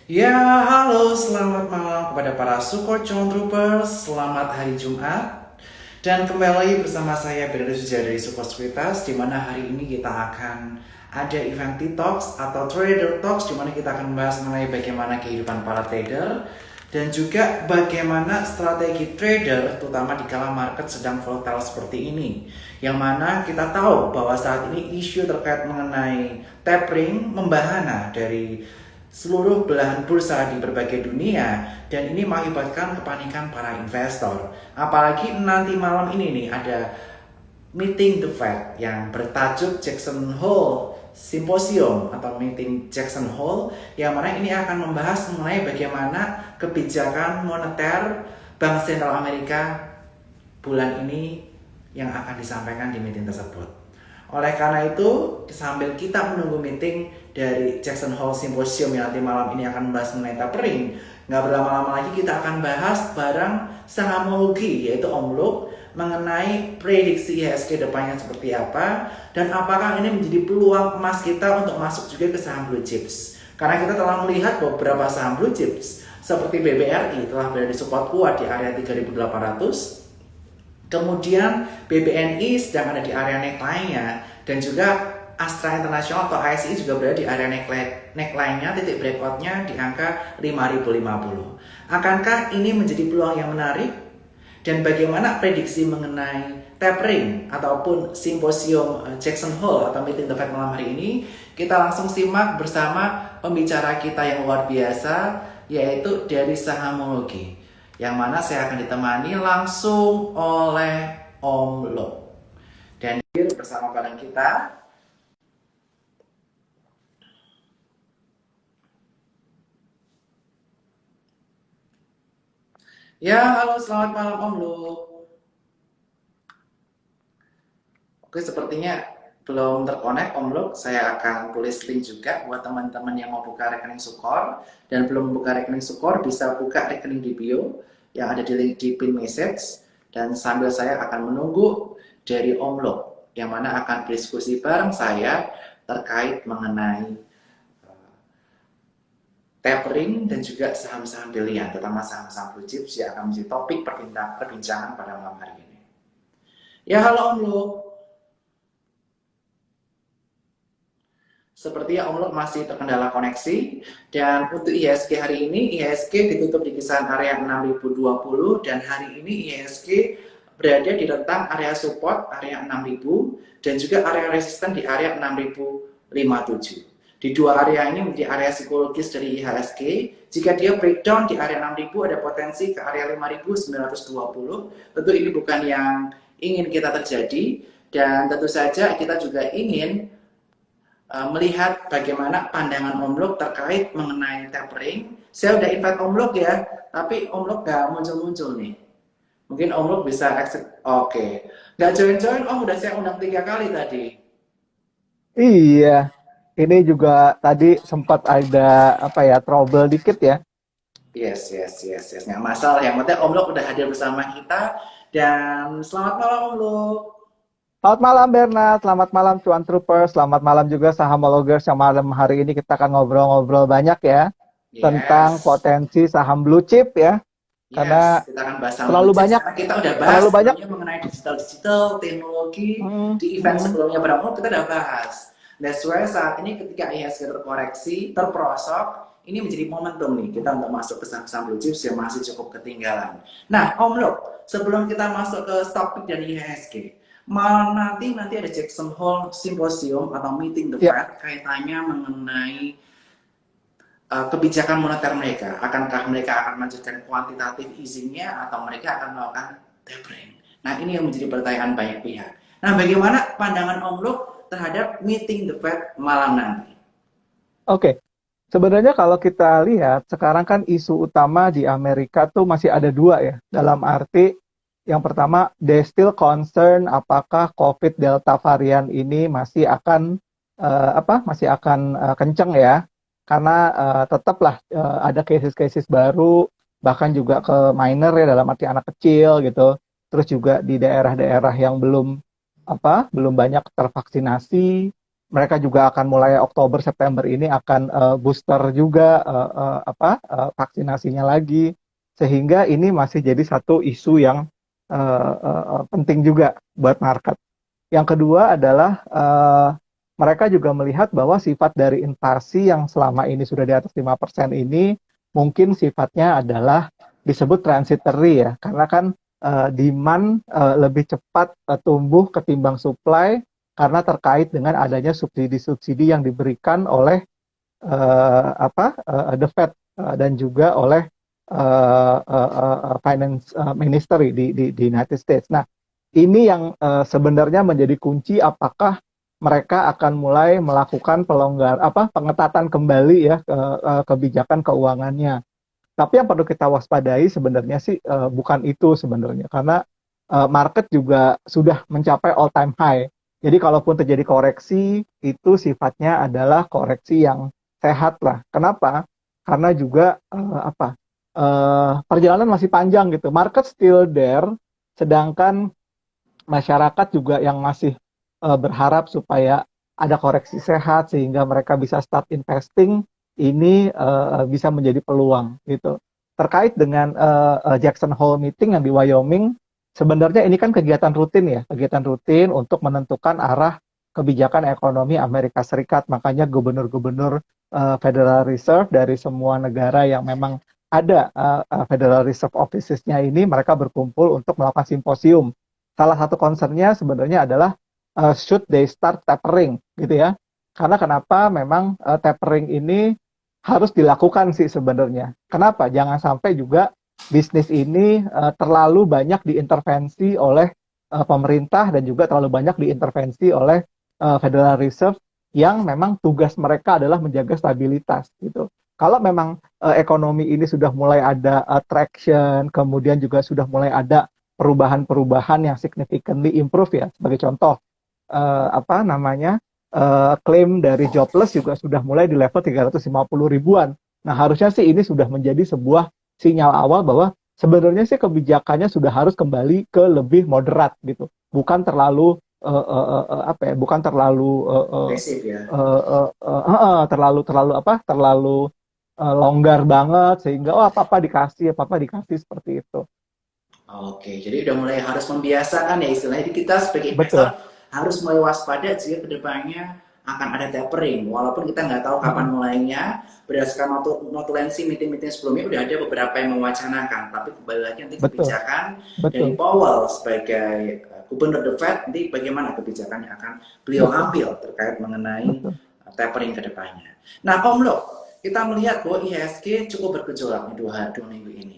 Ya, halo, selamat malam kepada para support John Troopers. Selamat hari Jumat. Dan kembali bersama saya Berada Sujaya dari Support Sekuritas, di mana hari ini kita akan ada event T-Talks atau Trader Talks, di mana kita akan membahas mengenai bagaimana kehidupan para trader dan juga bagaimana strategi trader, terutama di kala market sedang volatile seperti ini. Yang mana kita tahu bahwa saat ini isu terkait mengenai tapering membahana dari seluruh belahan bursa di berbagai dunia, dan ini mengakibatkan kepanikan para investor. Apalagi nanti malam ini nih ada meeting the Fed yang bertajuk Jackson Hole Symposium atau meeting Jackson Hole, yang mana ini akan membahas mengenai bagaimana kebijakan moneter Bank Sentral Amerika bulan ini yang akan disampaikan di meeting tersebut. Oleh karena itu, sambil kita menunggu meeting dari Jackson Hole Symposium yang nanti malam ini akan membahas mengenai tapering, nggak berlama-lama lagi kita akan bahas barang sahamologi, yaitu Om Luk, mengenai prediksi IHSG depannya seperti apa, dan apakah ini menjadi peluang emas kita untuk masuk juga ke saham blue chips. Karena kita telah melihat beberapa saham blue chips seperti BBRI telah berada di support kuat di area 3.800. Kemudian BBNI sedang ada di area neckline-nya, dan juga Astra International atau ASI juga berada di area neckline-nya, titik breakout-nya di angka 5050. Akankah ini menjadi peluang yang menarik? Dan bagaimana prediksi mengenai tapering ataupun simposium Jackson Hole atau meeting the Fed malam hari ini? Kita langsung simak bersama pembicara kita yang luar biasa, yaitu dari sahamologi, yang mana saya akan ditemani langsung oleh Om Luk. Dan bersama bareng kita. Ya, halo, selamat malam Om Luk. Oke, sepertinya belum terkonek Om Luk. Saya akan tulis link juga buat teman-teman yang mau buka rekening Sukor, dan belum buka rekening Sukor bisa buka rekening di bio yang ada di link di pin message. Dan sambil saya akan menunggu dari Om Luk, yang mana akan berdiskusi bareng saya terkait mengenai tapering dan juga saham-saham pilihan, terutama saham-saham blue chips yang akan menjadi topik perbincangan pada malam hari ini. Ya, halo Om Luk. Sepertinya Om Luk masih terkendala koneksi, dan untuk IHSG hari ini, IHSG ditutup di kisaran area 6020, dan hari ini IHSG berada di rentang area support area 6000 dan juga area resisten di area 6057. Di dua area ini menjadi area psikologis dari IHSG. Jika dia breakdown di area 6000 ada potensi ke area 5920. Tentu ini bukan yang ingin kita terjadi, dan tentu saja kita juga ingin melihat bagaimana pandangan Om Luk terkait mengenai tapering. Saya udah invite Om Luk ya, tapi Om Luk gak muncul-muncul nih. Mungkin Om Luk bisa exit. Oke. Gak join-join, Om udah saya undang 3 kali tadi. Iya, ini juga tadi sempat ada trouble dikit ya. Yes. Nggak masalah, yang penting Om Luk udah hadir bersama kita. Dan selamat malam Om Luk. Selamat malam Bernard, selamat malam Cuan Troopers, selamat malam juga sahamologers yang malam hari ini kita akan ngobrol-ngobrol banyak ya tentang Yes. potensi saham blue chip ya. Karena Yes, kita akan bahas saham blue terlalu chips banyak, karena kita udah bahas terlalu banyak. sebelumnya mengenai digital teknologi Hmm, di event hmm. sebelumnya pada umum kita udah bahas. That's why saat ini ketika IHSG terkoreksi, terperosok, ini menjadi momentum nih kita untuk masuk ke saham blue chips yang masih cukup ketinggalan. Nah, Om Luk, sebelum kita masuk ke topik dari IHSG, malam nanti ada Jackson Hole Symposium atau meeting the Ya, Fed kaitannya mengenai kebijakan moneter mereka. Akankah mereka akan melanjutkan kuantitatif easing-nya atau mereka akan melakukan tapering? Nah, ini yang menjadi pertanyaan banyak pihak. Nah, bagaimana pandangan Om Luk terhadap meeting the Fed malam nanti? oke. Sebenarnya kalau kita lihat sekarang kan isu utama di Amerika tuh masih ada dua ya. Dalam arti yang pertama, they still concern apakah COVID Delta varian ini masih akan kenceng ya. Karena tetaplah ada cases-cases baru, bahkan juga ke minor ya dalam arti anak kecil gitu. Terus juga di daerah-daerah yang belum banyak tervaksinasi. mereka juga akan mulai Oktober September ini akan booster juga vaksinasinya lagi, sehingga ini masih jadi satu isu yang penting juga buat market. Yang kedua adalah mereka juga melihat bahwa sifat dari inflasi yang selama ini sudah di atas 5% ini mungkin sifatnya adalah disebut transitory ya, karena kan demand lebih cepat tumbuh ketimbang supply karena terkait dengan adanya subsidi-subsidi yang diberikan oleh the Fed dan juga oleh Finance Ministry di United States. Nah, ini yang sebenarnya menjadi kunci apakah mereka akan mulai melakukan pengetatan kembali ya kebijakan keuangannya. Tapi yang perlu kita waspadai sebenarnya sih bukan itu sebenarnya, karena market juga sudah mencapai all time high. Jadi kalaupun terjadi koreksi, itu sifatnya adalah koreksi yang sehat lah. Kenapa? Karena juga perjalanan masih panjang gitu. Market still there, sedangkan masyarakat juga yang masih berharap supaya ada koreksi sehat sehingga mereka bisa start investing, ini bisa menjadi peluang gitu. Terkait dengan Jackson Hole meeting yang di Wyoming, sebenarnya ini kan kegiatan rutin ya, kegiatan rutin untuk menentukan arah kebijakan ekonomi Amerika Serikat. Makanya gubernur-gubernur Federal Reserve dari semua negara yang memang ada Federal Reserve Offices-nya ini, mereka berkumpul untuk melakukan simposium. Salah satu concern-nya sebenarnya adalah should they start tapering gitu ya. Karena kenapa memang tapering ini harus dilakukan sih sebenarnya. Kenapa? Jangan sampai juga bisnis ini terlalu banyak diintervensi oleh pemerintah dan juga terlalu banyak diintervensi oleh Federal Reserve yang memang tugas mereka adalah menjaga stabilitas gitu. Kalau memang ekonomi ini sudah mulai ada traction, kemudian juga sudah mulai ada perubahan-perubahan yang significantly improve ya. Sebagai contoh, klaim dari jobless juga sudah mulai di level 350 ribuan. Nah, harusnya sih ini sudah menjadi sebuah sinyal awal bahwa sebenarnya sih kebijakannya sudah harus kembali ke lebih moderat gitu. Bukan terlalu bukan terlalu Agresif ya. terlalu longgar banget sehingga apa-apa dikasih seperti itu. Oke, jadi udah mulai harus membiasakan ya istilahnya. Jadi kita sebagai Betul. investor harus mulai waspada jika kedepannya akan ada tapering. Walaupun kita nggak tahu kapan mulainya, berdasarkan notulensi meeting-meeting sebelumnya udah ada beberapa yang mewacanakan. Tapi kembali lagi nanti kebijakan dari Powell sebagai gubernur The Fed, nanti bagaimana kebijakan yang akan beliau ambil terkait mengenai tapering kedepannya. Nah, Om Lo, kita melihat bahwa IHSG cukup bergejolak di dua minggu ini.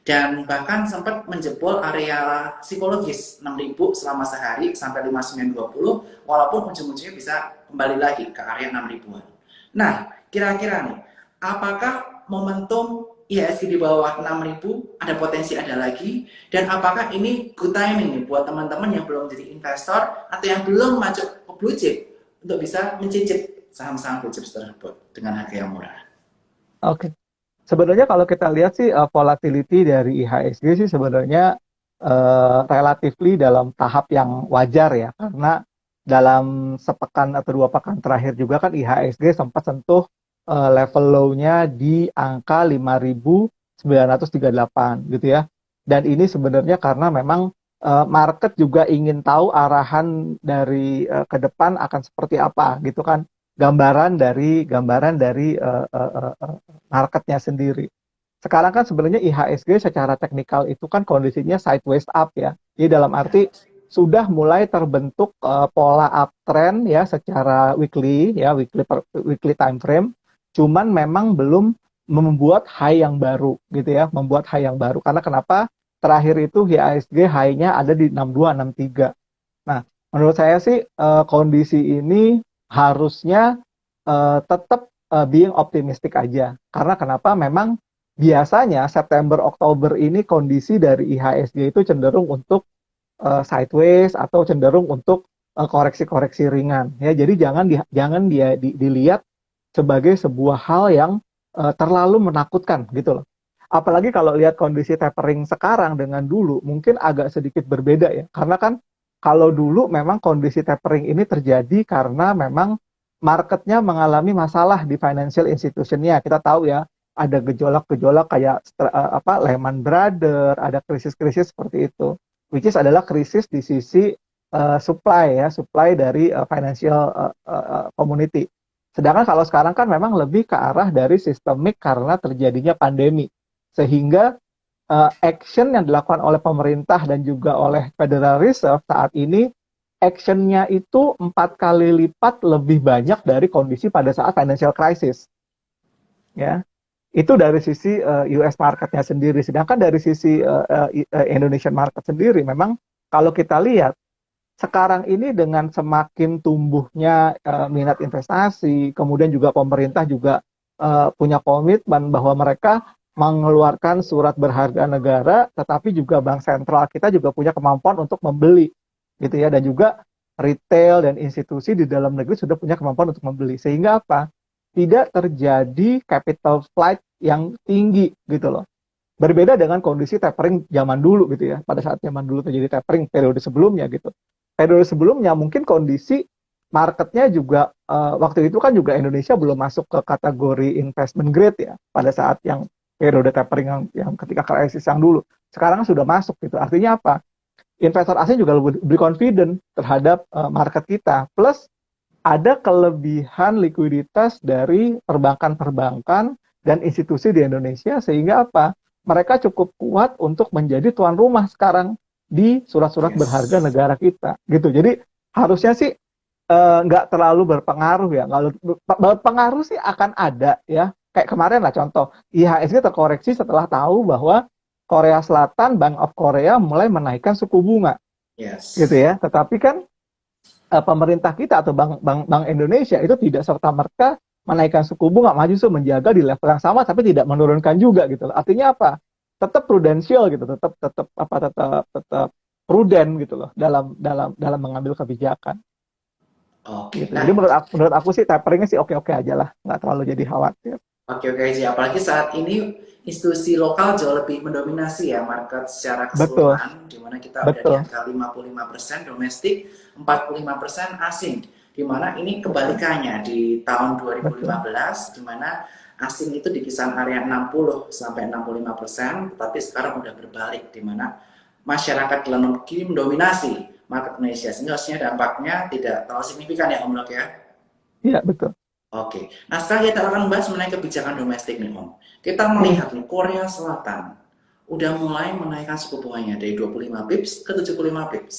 Dan bahkan sempat menjebol area psikologis 6.000 selama sehari sampai 5920, walaupun ujung-ujungnya bisa kembali lagi ke area 6.000-an. Nah, kira-kira nih, apakah momentum IHSG di bawah 6.000 ada potensi ada lagi? Dan apakah ini good timing nih buat teman-teman yang belum jadi investor atau yang belum masuk ke blue chip untuk bisa mencicip saham-saham blue chip tersebut dengan harga yang murah? Oke. Sebenarnya kalau kita lihat sih volatility dari IHSG sih sebenarnya relatively dalam tahap yang wajar ya, karena dalam sepekan atau 2 pekan terakhir juga kan IHSG sempat sentuh level low-nya di angka 5.938 gitu ya. Dan ini sebenarnya karena memang market juga ingin tahu arahan dari ke depan akan seperti apa gitu kan. Gambaran dari marketnya sendiri. Sekarang kan sebenarnya IHSG secara teknikal itu kan kondisinya sideways up ya. Jadi dalam arti sudah mulai terbentuk pola uptrend ya secara weekly time frame. Cuman memang belum membuat high yang baru gitu ya, Karena kenapa? Terakhir itu IHSG high-nya ada di 6263. Nah, menurut saya sih kondisi ini harusnya tetap being optimistic aja. Karena kenapa? Memang biasanya September Oktober ini kondisi dari IHSG itu cenderung untuk sideways atau cenderung untuk koreksi-koreksi ringan. Ya, jadi jangan dilihat sebagai sebuah hal yang terlalu menakutkan gitu loh. Apalagi kalau lihat kondisi tapering sekarang dengan dulu mungkin agak sedikit berbeda ya. Karena kan kalau dulu memang kondisi tapering ini terjadi karena memang marketnya mengalami masalah di financial institutionnya. Kita tahu ya, ada gejolak-gejolak kayak Lehman Brothers, ada krisis-krisis seperti itu, which is adalah krisis di sisi supply ya, supply dari financial community. Sedangkan kalau sekarang kan memang lebih ke arah dari sistemik karena terjadinya pandemi, sehingga action yang dilakukan oleh pemerintah dan juga oleh Federal Reserve saat ini actionnya itu 4 kali lipat lebih banyak dari kondisi pada saat financial crisis, ya. Itu dari sisi US marketnya sendiri. Sedangkan dari sisi Indonesian market sendiri, memang kalau kita lihat sekarang ini dengan semakin tumbuhnya minat investasi, kemudian juga pemerintah juga punya komitmen bahwa mereka mengeluarkan surat berharga negara, tetapi juga bank sentral kita juga punya kemampuan untuk membeli, gitu ya, dan juga retail dan institusi di dalam negeri sudah punya kemampuan untuk membeli, sehingga apa? Tidak terjadi capital flight yang tinggi gitu loh. Berbeda dengan kondisi tapering zaman dulu gitu ya. Pada saat zaman dulu terjadi tapering periode sebelumnya gitu. Periode sebelumnya mungkin kondisi marketnya juga waktu itu kan juga Indonesia belum masuk ke kategori investment grade ya. Pada saat yang periode tapering yang ketika krisis yang dulu. Sekarang sudah masuk gitu. Artinya apa? Investor asing juga lebih confident terhadap market kita. Plus ada kelebihan likuiditas dari perbankan-perbankan dan institusi di Indonesia, sehingga apa? Mereka cukup kuat untuk menjadi tuan rumah sekarang di surat-surat berharga negara kita, gitu. Jadi harusnya sih nggak terlalu berpengaruh ya. Kalau berpengaruh sih akan ada ya. Kayak kemarin lah contoh, IHSG terkoreksi setelah tahu bahwa Korea Selatan, Bank of Korea mulai menaikkan suku bunga, gitu ya. Tetapi kan pemerintah kita atau bank Indonesia itu tidak serta-merta menaikkan suku bunga, justru menjaga di level yang sama tapi tidak menurunkan juga gitu. Artinya apa? Tetap prudensial gitu, tetap prudent gitu loh dalam mengambil kebijakan. Oke. Gitu. Jadi menurut aku sih taperingnya sih oke-oke aja lah, nggak terlalu jadi khawatir. Oke aja. Apalagi saat ini institusi lokal jauh lebih mendominasi ya market secara Betul, keseluruhan, di mana kita udah di betul. angka 55% domestik, 45% asing. Di mana ini kebalikannya di tahun 2015, di mana asing itu di kisaran area 60 sampai 65%, tapi sekarang udah berbalik, di mana masyarakat dalam negeri mendominasi market Indonesia, sehingga harusnya dampaknya tidak terlalu signifikan ya Om Lok ya. Iya, betul. Oke, nah sekarang kita akan bahas mengenai kebijakan domestik nih Om. Kita melihat nih, Korea Selatan udah mulai menaikkan suku bunganya dari 25 pips ke 75 pips.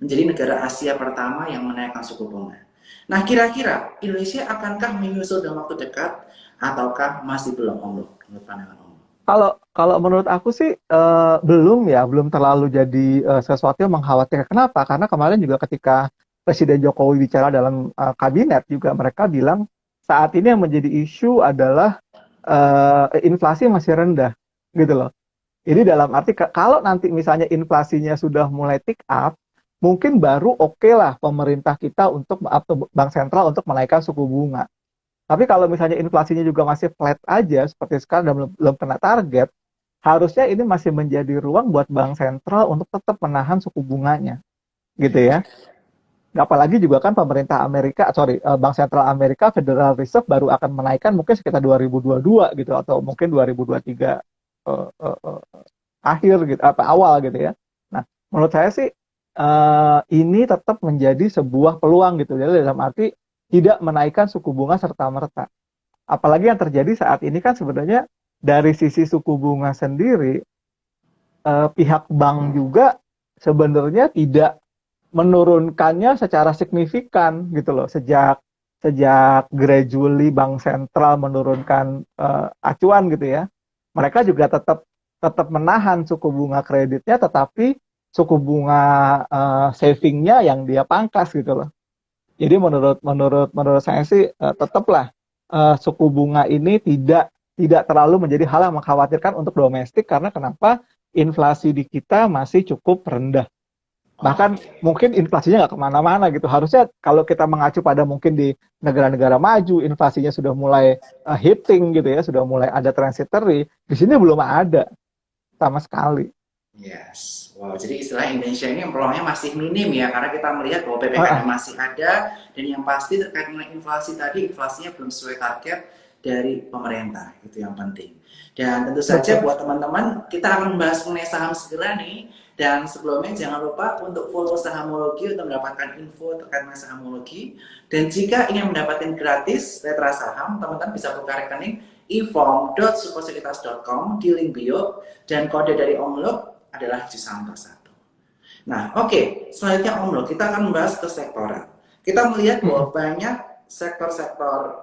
Menjadi negara Asia pertama yang menaikkan suku bunga. Nah kira-kira Indonesia akankah menyusul dalam waktu dekat ataukah masih belum Om? Menurut pandangan Om? Kalau menurut aku sih belum terlalu jadi sesuatu yang mengkhawatirkan. Kenapa? Karena kemarin juga ketika Presiden Jokowi bicara dalam kabinet juga mereka bilang saat ini yang menjadi isu adalah inflasi masih rendah, gitu loh. Jadi dalam arti kalau nanti misalnya inflasinya sudah mulai tick up, mungkin baru oke lah pemerintah kita atau bank sentral untuk menaikkan suku bunga. Tapi kalau misalnya inflasinya juga masih flat aja seperti sekarang dan belum kena target, harusnya ini masih menjadi ruang buat bank sentral untuk tetap menahan suku bunganya, gitu ya. Apalagi juga kan Bank Sentral Amerika Federal Reserve baru akan menaikkan mungkin sekitar 2022 gitu atau mungkin 2023 akhir gitu awal gitu ya. Nah, menurut saya sih ini tetap menjadi sebuah peluang gitu. Jadi dalam arti tidak menaikkan suku bunga serta-merta. Apalagi yang terjadi saat ini kan sebenarnya dari sisi suku bunga sendiri pihak bank juga sebenarnya tidak menurunkannya secara signifikan gitu loh sejak gradually bank sentral menurunkan acuan gitu ya, mereka juga tetap menahan suku bunga kreditnya, tetapi suku bunga savingnya yang dia pangkas gitu loh. Jadi menurut saya sih tetaplah suku bunga ini tidak terlalu menjadi hal yang mengkhawatirkan untuk domestik, karena kenapa? Inflasi di kita masih cukup rendah. Bahkan mungkin inflasinya nggak kemana-mana gitu. Harusnya kalau kita mengacu pada mungkin di negara-negara maju, inflasinya sudah mulai hitting gitu ya, sudah mulai ada transitory. Di sini belum ada sama sekali. Yes. Wow, jadi istilah Indonesia ini peluangnya masih minim ya, karena kita melihat bahwa PPKM Ah, masih ada, dan yang pasti terkait dengan inflasi tadi, inflasinya belum sesuai target dari pemerintah, itu yang penting. Dan tentu saja betul. buat teman-teman, kita akan membahas mengenai saham segera nih, dan sebelumnya jangan lupa untuk follow Sahamologi untuk mendapatkan info terkait dengan Sahamologi. Dan jika ingin mendapatkan gratis Tetra Saham, teman-teman bisa buka rekening eform.sukosekuritas.com di link bio, dan kode dari Om Luk adalah Cisangka 1. Nah, oke, selanjutnya Om Lo, kita akan membahas ke sektoral. Kita melihat Mm-mm. bahwa banyak sektor-sektor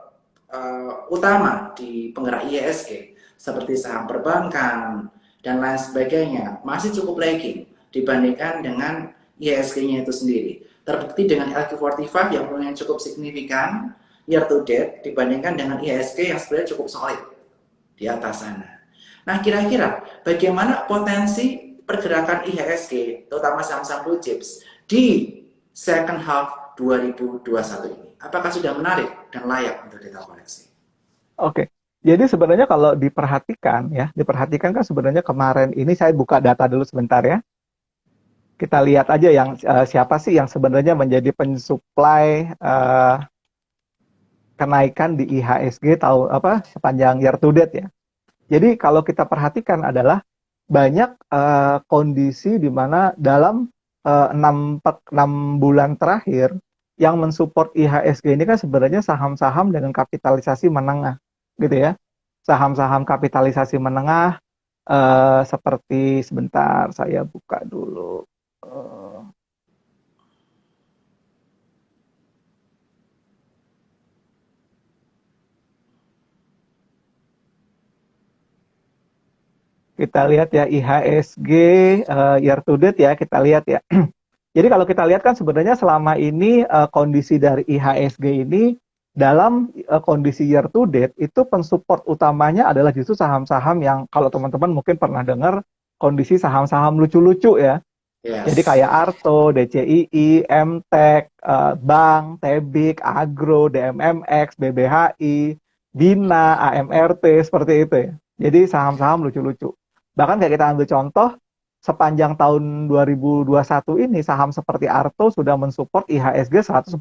utama di penggerak IHSG seperti saham perbankan dan lain sebagainya masih cukup lagging dibandingkan dengan IHSG-nya itu sendiri. Terbukti dengan LQ45 yang punya cukup signifikan year to date dibandingkan dengan IHSG yang sebenarnya cukup solid di atas sana. Nah, kira-kira bagaimana potensi pergerakan IHSG, terutama saham-saham blue chips, di second half 2021 ini? Apakah sudah menarik dan layak untuk kita koleksi? Oke. Jadi sebenarnya kalau diperhatikan ya, diperhatikan kan sebenarnya kemarin ini saya buka data dulu sebentar ya. Kita lihat aja yang siapa sih yang sebenarnya menjadi pensuplai kenaikan di IHSG tahu apa sepanjang year to date ya. Jadi kalau kita perhatikan adalah banyak kondisi di mana dalam 6 bulan terakhir yang mensupport IHSG ini kan sebenarnya saham-saham dengan kapitalisasi menengah gitu ya. Saham-saham kapitalisasi menengah seperti sebentar saya buka dulu. Eh, kita lihat ya IHSG year to date ya kita lihat ya. Jadi kalau kita lihat kan sebenarnya selama ini kondisi dari IHSG ini dalam kondisi year to date itu pensupport utamanya adalah justru saham-saham yang kalau teman-teman mungkin pernah dengar kondisi saham-saham lucu-lucu ya. Jadi Yes. kayak Arto, DCII, MTEK, Bank, Tebik, Agro, DMMX, BBHI, Bina, AMRT seperti itu ya. Jadi saham-saham lucu-lucu. Bahkan kayak kita ambil contoh sepanjang tahun 2021 ini saham seperti Arto sudah mensupport IHSG 147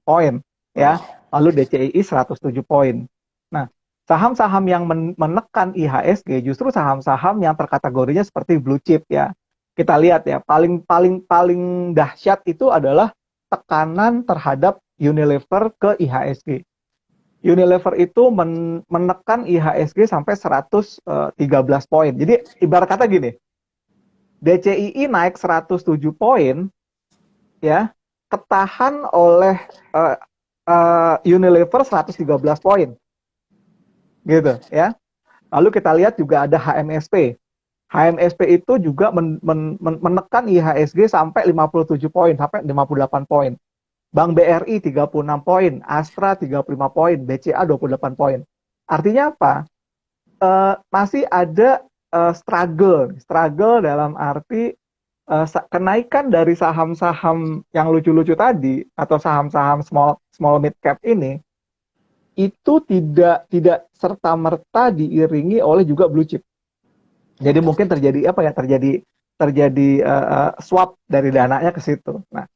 poin ya. Wow. Lalu DCII 107 poin. Nah, saham-saham yang menekan IHSG justru saham-saham yang terkategorinya seperti blue chip ya. Kita lihat ya, paling paling paling dahsyat itu adalah tekanan terhadap Unilever ke IHSG. Unilever itu menekan IHSG sampai 113 poin. Jadi ibarat kata gini, DCII naik 107 poin ya, ketahan oleh Unilever 113 poin gitu ya. Lalu kita lihat juga ada HMSP. HMSP itu juga menekan IHSG sampai 57 poin, sampai 58 poin. Bank BRI 36 poin, Astra 35 poin, BCA 28 poin. Artinya apa? Masih ada struggle dalam arti kenaikan dari saham-saham yang lucu-lucu tadi atau saham-saham small small mid cap ini itu tidak serta merta diiringi oleh juga blue chip. Jadi Oke. mungkin terjadi apa ya? Terjadi swap dari dananya ke situ. Nah,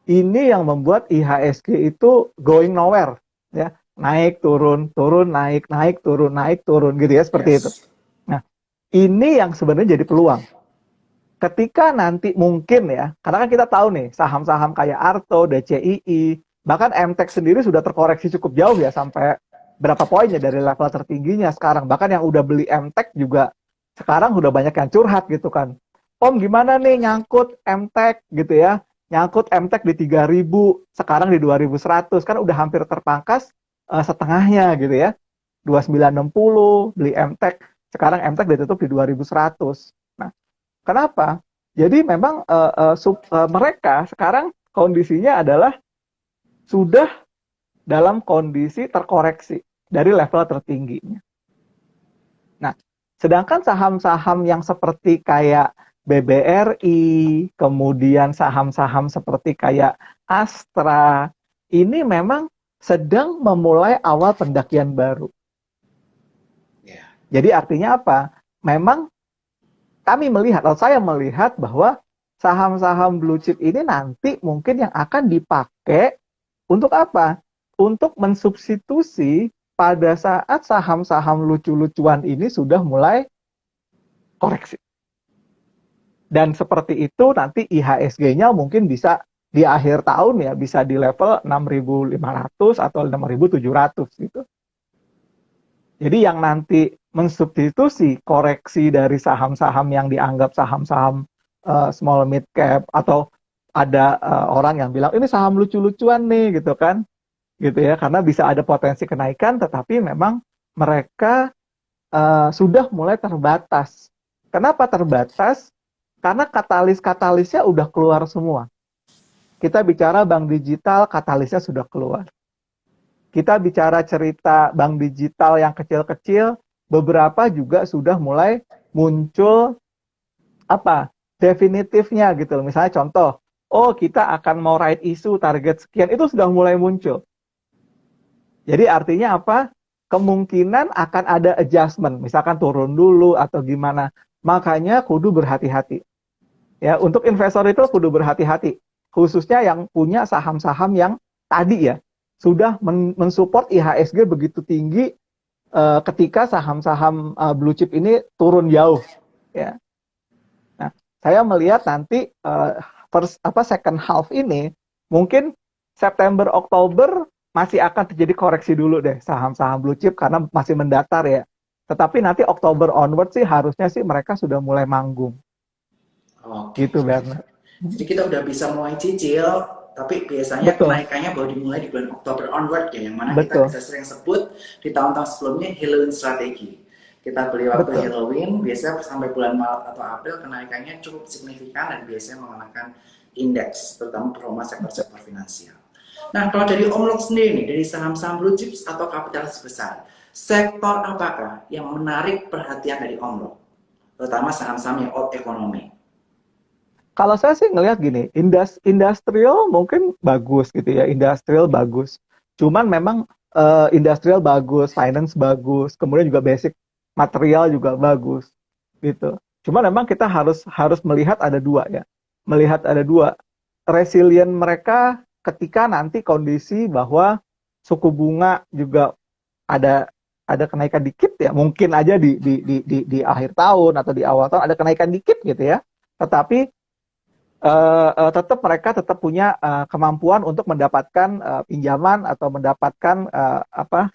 ini yang membuat IHSG itu going nowhere ya. Naik turun, turun naik, naik turun, naik turun gitu ya seperti itu. Yes. Nah, ini yang sebenarnya jadi peluang. Ketika nanti mungkin ya, karena kan kita tahu nih saham-saham kayak Arto, DCII, bahkan MTEK sendiri sudah terkoreksi cukup jauh ya sampai berapa poinnya dari level tertingginya sekarang. Bahkan yang udah beli MTEK juga sekarang udah banyak yang curhat gitu kan. Om gimana nih nyangkut MTEK gitu ya. Nyangkut MTEK di 3.000, sekarang di 2.100 kan udah hampir terpangkas setengahnya gitu ya. 2.960 beli MTEK, sekarang MTEK ditutup di 2.100. Nah, kenapa? Jadi memang mereka sekarang kondisinya adalah sudah dalam kondisi terkoreksi dari level tertingginya. Nah, sedangkan saham-saham yang seperti kayak BBRI, kemudian saham-saham seperti kayak Astra, ini memang sedang memulai awal pendakian baru. Ya. Jadi artinya apa? Memang kami melihat, atau saya melihat bahwa saham-saham blue chip ini nanti mungkin yang akan dipakai untuk apa? Untuk mensubstitusi pada saat saham-saham lucu-lucuan ini sudah mulai koreksi. Dan seperti itu nanti IHSG-nya mungkin bisa di akhir tahun ya bisa di level 6.500 atau 6.700 gitu. Jadi yang nanti mensubstitusi koreksi dari saham-saham yang dianggap saham-saham small mid cap, atau ada orang yang bilang ini saham lucu-lucuan nih gitu kan, gitu ya, karena bisa ada potensi kenaikan, tetapi memang mereka sudah mulai terbatas. Kenapa terbatas? Karena katalis-katalisnya udah keluar semua. Kita bicara bank digital, katalisnya sudah keluar. Kita bicara cerita bank digital yang kecil-kecil, beberapa juga sudah mulai muncul apa? Definitifnya gitu loh. Misalnya contoh, oh kita akan mau right issue target sekian, itu sudah mulai muncul. Jadi artinya apa? Kemungkinan akan ada adjustment, misalkan turun dulu atau gimana. Makanya kudu berhati-hati. Ya, untuk investor itu kudu berhati-hati, khususnya yang punya saham-saham yang tadi ya sudah mensupport IHSG begitu tinggi ketika saham-saham blue chip ini turun jauh. Ya, nah saya melihat nanti second half ini mungkin September Oktober masih akan terjadi koreksi dulu deh saham-saham blue chip karena masih mendatar ya. Tetapi nanti Oktober onward sih harusnya sih mereka sudah mulai manggung. Oke. Gitu Bernard. Jadi kita udah bisa mulai cicil, tapi biasanya Betul. kenaikannya baru dimulai di bulan Oktober onward ya, yang mana Betul. kita bisa sering sebut di tahun-tahun sebelumnya Halloween strategi. Kita beli waktu Betul. Halloween, biasanya sampai bulan Maret atau April kenaikannya cukup signifikan dan biasanya mengalahkan indeks, terutama performa sektor-sektor finansial. Nah, kalau dari Om Lok sendiri nih, dari saham-saham blue chips atau kapitalis besar, sektor apakah yang menarik perhatian dari Om Lok? Terutama saham-saham yang old economy. Kalau saya sih ngelihat gini, industrial mungkin bagus gitu ya, industrial bagus. Cuman memang industrial bagus, finance bagus, kemudian juga basic material juga bagus gitu. Cuman memang kita harus melihat ada dua ya, melihat ada dua, resilient mereka ketika nanti kondisi bahwa suku bunga juga ada kenaikan dikit ya, mungkin aja di akhir tahun atau di awal tahun ada kenaikan dikit gitu ya, tetapi tetap mereka tetap punya kemampuan untuk mendapatkan pinjaman atau mendapatkan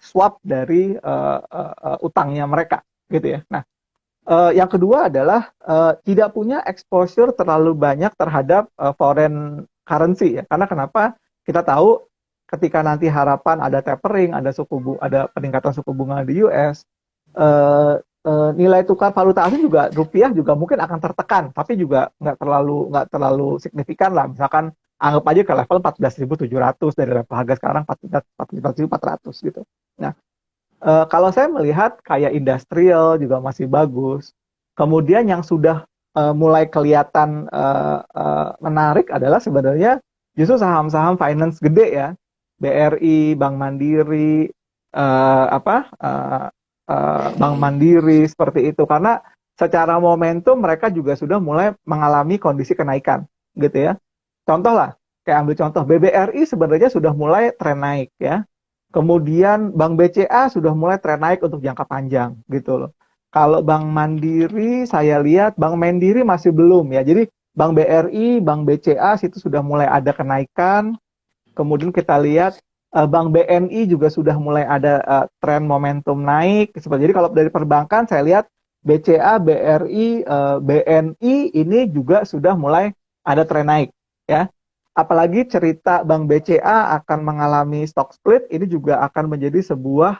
swap dari utangnya mereka gitu ya. Nah, yang kedua adalah tidak punya exposure terlalu banyak terhadap foreign currency ya. Karena kenapa? Kita tahu ketika nanti harapan ada tapering, ada peningkatan suku bunga di US, nilai tukar valuta asing juga rupiah juga mungkin akan tertekan, tapi juga nggak terlalu signifikan lah. Misalkan anggap aja ke level 14.700 dari level harga sekarang 14.400 gitu. Nah, kalau saya melihat kayak industrial juga masih bagus. Kemudian yang sudah mulai kelihatan menarik adalah sebenarnya justru saham-saham finance gede ya, BRI, Bank Mandiri, Bank Mandiri seperti itu, karena secara momentum mereka juga sudah mulai mengalami kondisi kenaikan gitu ya. Contoh lah, kayak ambil contoh BBRI sebenarnya sudah mulai tren naik ya. Kemudian Bank BCA sudah mulai tren naik untuk jangka panjang gitu loh. Kalau Bank Mandiri saya lihat Bank Mandiri masih belum ya. Jadi Bank BRI, Bank BCA situ sudah mulai ada kenaikan. Kemudian kita lihat Bank BNI juga sudah mulai ada tren momentum naik. Jadi kalau dari perbankan saya lihat BCA, BRI, BNI ini juga sudah mulai ada tren naik ya. Apalagi cerita Bank BCA akan mengalami stock split ini juga akan menjadi sebuah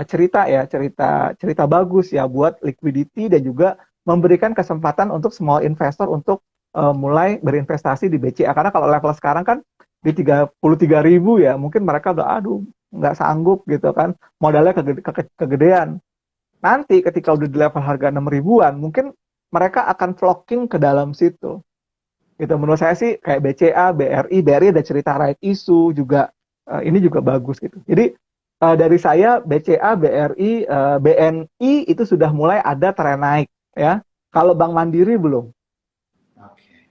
cerita bagus ya buat liquidity dan juga memberikan kesempatan untuk small investor untuk mulai berinvestasi di BCA, karena kalau level sekarang kan di 33.000 ya, mungkin mereka udah nggak sanggup gitu kan, modalnya kegedean. Nanti ketika udah di level harga 6 ribuan mungkin mereka akan flocking ke dalam situ gitu. Menurut saya sih kayak BCA, BRI ada cerita right issue juga, ini juga bagus gitu. Jadi dari saya BCA, BRI, BNI itu sudah mulai ada tren naik ya. Kalau Bank Mandiri belum. Oke.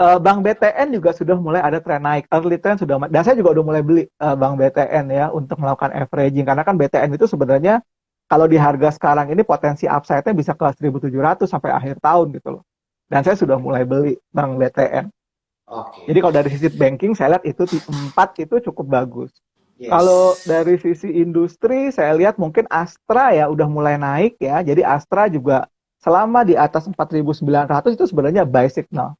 Bank BTN juga sudah mulai ada tren naik. Early trend sudah, dan saya juga udah mulai beli Bank BTN ya untuk melakukan averaging. Karena kan BTN itu sebenarnya kalau di harga sekarang ini potensi upside-nya bisa ke 1.700 sampai akhir tahun gitu loh. Dan saya sudah mulai beli Bank BTN. Jadi Oke. kalau dari sisi banking saya lihat itu 4 itu cukup bagus. Kalau Yes. dari sisi industri saya lihat mungkin Astra ya udah mulai naik ya. Jadi Astra juga selama di atas 4.900 itu sebenarnya buy signal.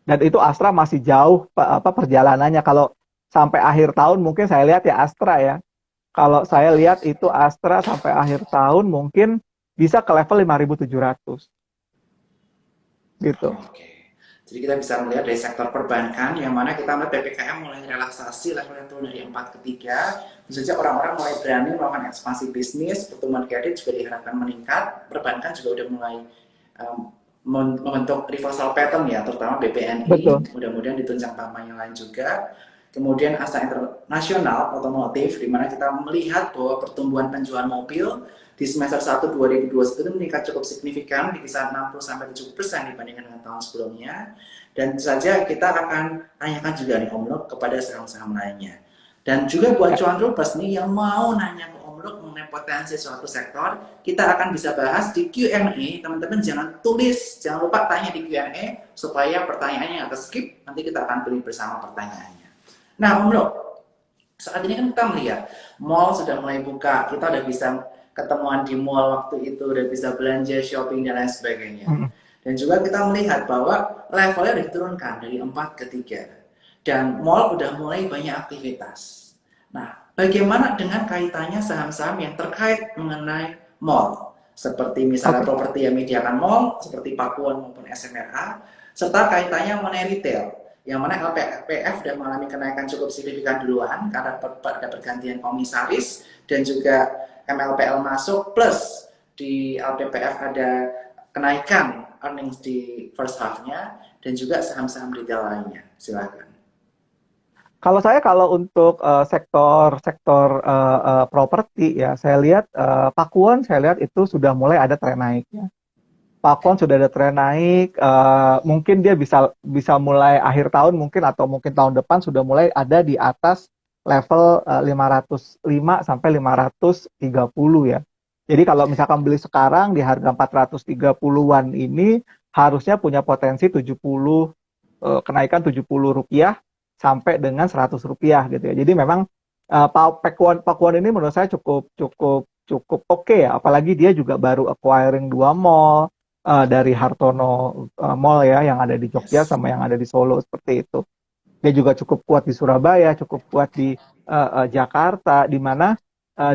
Dan itu Astra masih jauh perjalanannya. Kalau sampai akhir tahun mungkin saya lihat ya Astra ya. Kalau saya lihat itu Astra sampai akhir tahun mungkin bisa ke level 5.700 gitu. Oke. Jadi kita bisa melihat dari sektor perbankan yang mana kita melihat PPKM mulai relaksasi levelnya turun dari 4 ke 3. Tentu saja orang-orang mulai berani melakukan ekspansi bisnis, pertumbuhan kredit juga diharapkan meningkat. Perbankan juga udah mulai membentuk reversal pattern ya, terutama BPNI, Betul. mudah-mudahan ditunjang bank yang lain juga. Kemudian Asa Internasional Otomotif, di mana kita melihat bahwa pertumbuhan penjualan mobil di semester 1 2021 itu meningkat cukup signifikan di kisaran 60-70% dibandingkan dengan tahun sebelumnya. Dan saja kita akan tanyakan juga nih Om Luk kepada saham-saham lainnya. Dan juga buat Ya. cuan Rupers nih yang mau nanya ke Om Luk mengenai potensi suatu sektor, kita akan bisa bahas di Q&A. Teman-teman jangan tulis, jangan lupa tanya di Q&A supaya pertanyaannya nggak skip, nanti kita akan pilih bersama pertanyaannya. Nah, Om Luk, saat ini kan kita melihat mall sudah mulai buka, kita udah bisa ketemuan di mall waktu itu, udah bisa belanja, shopping, dan lain sebagainya. Mm. Dan juga kita melihat bahwa levelnya udah diturunkan dari 4 ke 3. Dan mall udah mulai banyak aktivitas. Nah, bagaimana dengan kaitannya saham-saham yang terkait mengenai mall? Seperti misalnya Oke. properti yang menyediakan mall, seperti Pakuan maupun SMRA, serta kaitannya mengenai retail yang mana LPF sudah mengalami kenaikan cukup signifikan duluan karena ada pergantian komisaris dan juga MLPL masuk plus di LPPF ada kenaikan earnings di first half-nya dan juga saham-saham retail lainnya. Silakan. Kalau untuk sektor properti ya, saya lihat Pakuan saya lihat itu sudah mulai ada tren naiknya. Pakuan sudah ada tren naik, mungkin dia bisa mulai akhir tahun mungkin atau mungkin tahun depan sudah mulai ada di atas level 505 sampai 530 ya. Jadi kalau misalkan beli sekarang di harga 430-an ini harusnya punya potensi 70 kenaikan 70 rupiah sampai dengan 100 rupiah gitu ya. Jadi memang Pakuan ini menurut saya cukup cukup cukup oke ya. Apalagi dia juga baru acquiring 2 mall dari Hartono Mall ya yang ada di Jogja Yes. sama yang ada di Solo seperti itu. Dia juga cukup kuat di Surabaya, cukup kuat di Jakarta, di mana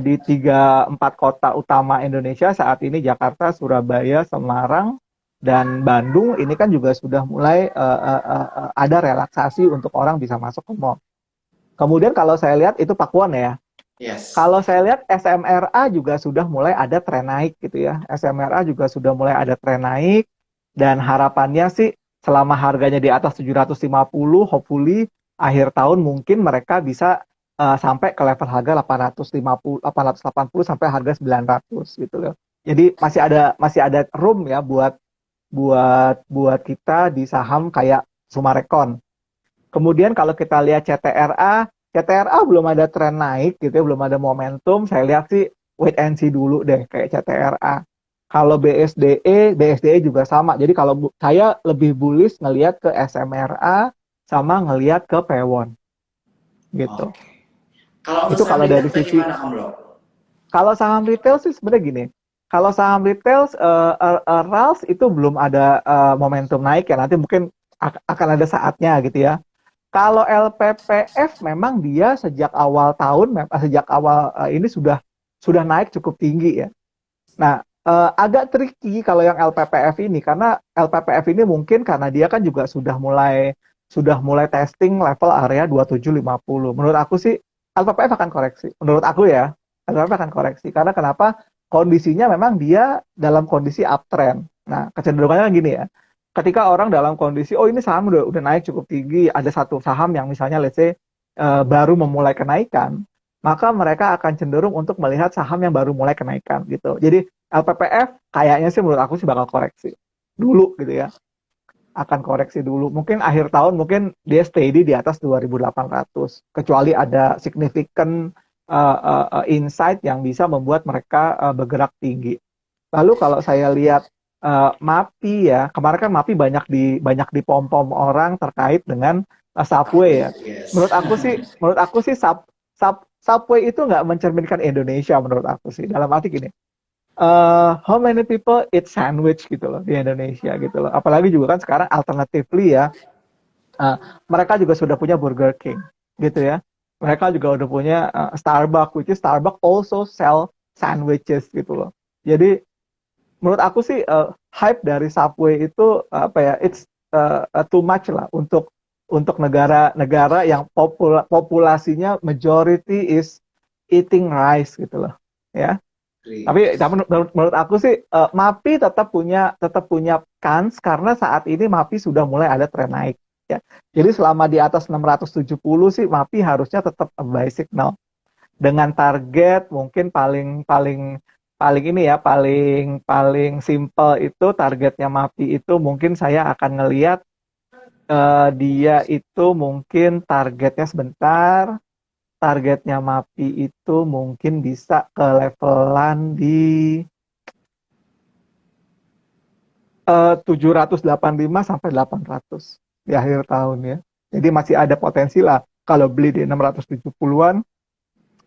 di 3-4 kota utama Indonesia saat ini Jakarta, Surabaya, Semarang, dan Bandung ini kan juga sudah mulai ada relaksasi untuk orang bisa masuk ke mall. Kemudian kalau saya lihat itu Pakuan ya. Yes. Kalau saya lihat SMRA juga sudah mulai ada tren naik gitu ya. SMRA juga sudah mulai ada tren naik dan harapannya sih selama harganya di atas 750, hopefully akhir tahun mungkin mereka bisa sampai ke level harga 850, 880 sampai harga 900 gitu loh. Jadi masih ada room ya buat kita di saham kayak Sumarekon. Kemudian kalau kita lihat CTRA belum ada tren naik gitu ya, belum ada momentum. Saya lihat sih wait and see dulu deh kayak CTRA. Kalau BSDE juga sama. Jadi kalau saya lebih bullish ngelihat ke SMRA sama ngelihat ke Pewon gitu. Oke. Kalau untuk Itu saham kalau retail dari sisi bagaimana Om Luk? kalau saham retail sih sebenarnya gini. Kalau saham retail RALS itu belum ada momentum naik ya. Nanti mungkin akan ada saatnya gitu ya. Kalau LPPF memang dia sejak awal tahun, sejak awal ini sudah naik cukup tinggi ya. Nah, agak tricky kalau yang LPPF ini karena LPPF ini mungkin karena dia kan juga sudah mulai testing level area 2750. Menurut aku sih LPPF akan koreksi. Menurut aku ya, LPPF akan koreksi karena kenapa? Kondisinya memang dia dalam kondisi uptrend. Nah, kecenderungannya gini ya. Ketika orang dalam kondisi, oh ini saham udah naik cukup tinggi, ada satu saham yang misalnya let's say baru memulai kenaikan, maka mereka akan cenderung untuk melihat saham yang baru mulai kenaikan gitu. Jadi LPPF kayaknya sih menurut aku sih bakal koreksi dulu gitu ya, akan koreksi dulu. Mungkin akhir tahun mungkin dia steady di atas 2.800. Kecuali ada significant insight yang bisa membuat mereka bergerak tinggi. Lalu kalau saya lihat MAPI ya, kemarin kan MAPI banyak dipom-pom orang terkait dengan Subway ya. Upway, yes. Menurut aku sih Subway itu nggak mencerminkan Indonesia menurut aku sih. Dalam arti gini, how many people eat sandwich gitu loh di Indonesia gitu loh. Apalagi juga kan sekarang alternatively ya, uh, mereka juga sudah punya Burger King gitu ya. Mereka juga udah punya Starbucks, which is Starbucks also sell sandwiches gitu loh. Jadi menurut aku sih hype dari Subway itu apa ya, it's too much lah untuk negara-negara yang populasinya majority is eating rice gitu loh ya. Agree. Tapi menurut aku sih MAPI tetap punya kans karena saat ini MAPI sudah mulai ada tren naik ya. Jadi selama di atas 670 sih MAPI harusnya tetap a buy signal dengan target mungkin paling paling paling ini ya, paling paling simple itu targetnya MAPI itu mungkin saya akan ngelihat dia itu mungkin targetnya sebentar. Targetnya MAPI itu mungkin bisa ke levelan di 785 sampai 800 di akhir tahun ya. Jadi masih ada potensi lah kalau beli di 670-an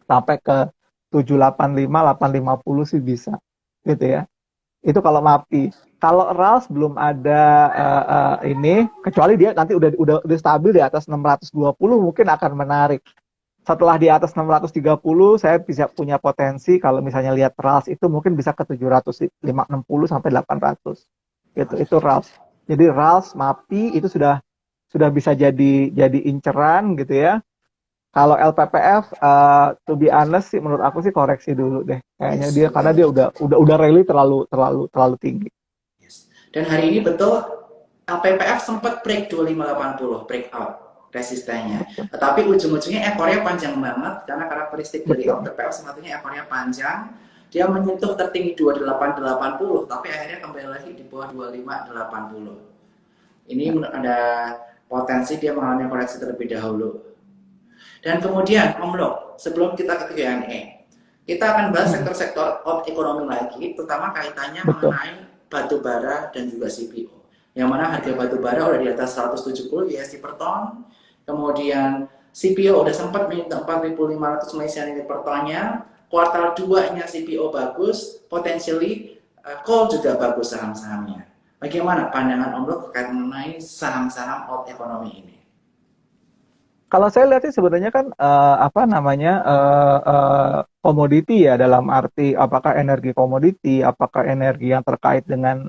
sampai ke 785, 850 sih bisa. Gitu ya. Itu kalau MAPI. Kalau RALS belum ada ini, kecuali dia nanti udah stabil di atas 620 mungkin akan menarik. Setelah di atas 630 saya bisa punya potensi kalau misalnya lihat RALS itu mungkin bisa ke 760 sampai 800 gitu. Itu RALS. Jadi RALS MAPI itu sudah bisa jadi inceran gitu ya. Kalau LPPF to be honest sih menurut aku sih koreksi dulu deh kayaknya Yes, dia, karena dia betul. udah rally terlalu tinggi. Yes. Dan hari ini betul LPPF sempat break 2580, break out resistennya. Betul. Tetapi ujung-ujungnya ekornya panjang banget karena karakteristik dari Betul. LPPF satunya ekornya panjang. Dia menyentuh tertinggi 2880, tapi akhirnya kembali lagi di bawah 2580. Ini Ya. ada potensi dia mengalami koreksi terlebih dahulu. Dan kemudian Om Lok, sebelum kita ke Q&A, kita akan bahas sektor-sektor ekonomi lagi, terutama kaitannya Betul. mengenai batu bara dan juga CPO. Yang mana harga batu bara udah di atas 170 USD per ton, kemudian CPO udah sempat menyentuh 4.500 Malaysia Ringgit per tonnya, kuartal 2-nya CPO bagus, potentially coal juga bagus saham-sahamnya. Bagaimana pandangan Om Lok terkait mengenai saham-saham out ekonomi ini? Kalau saya lihat sih sebenarnya kan apa namanya komoditi ya, dalam arti apakah energi komoditi, apakah energi yang terkait dengan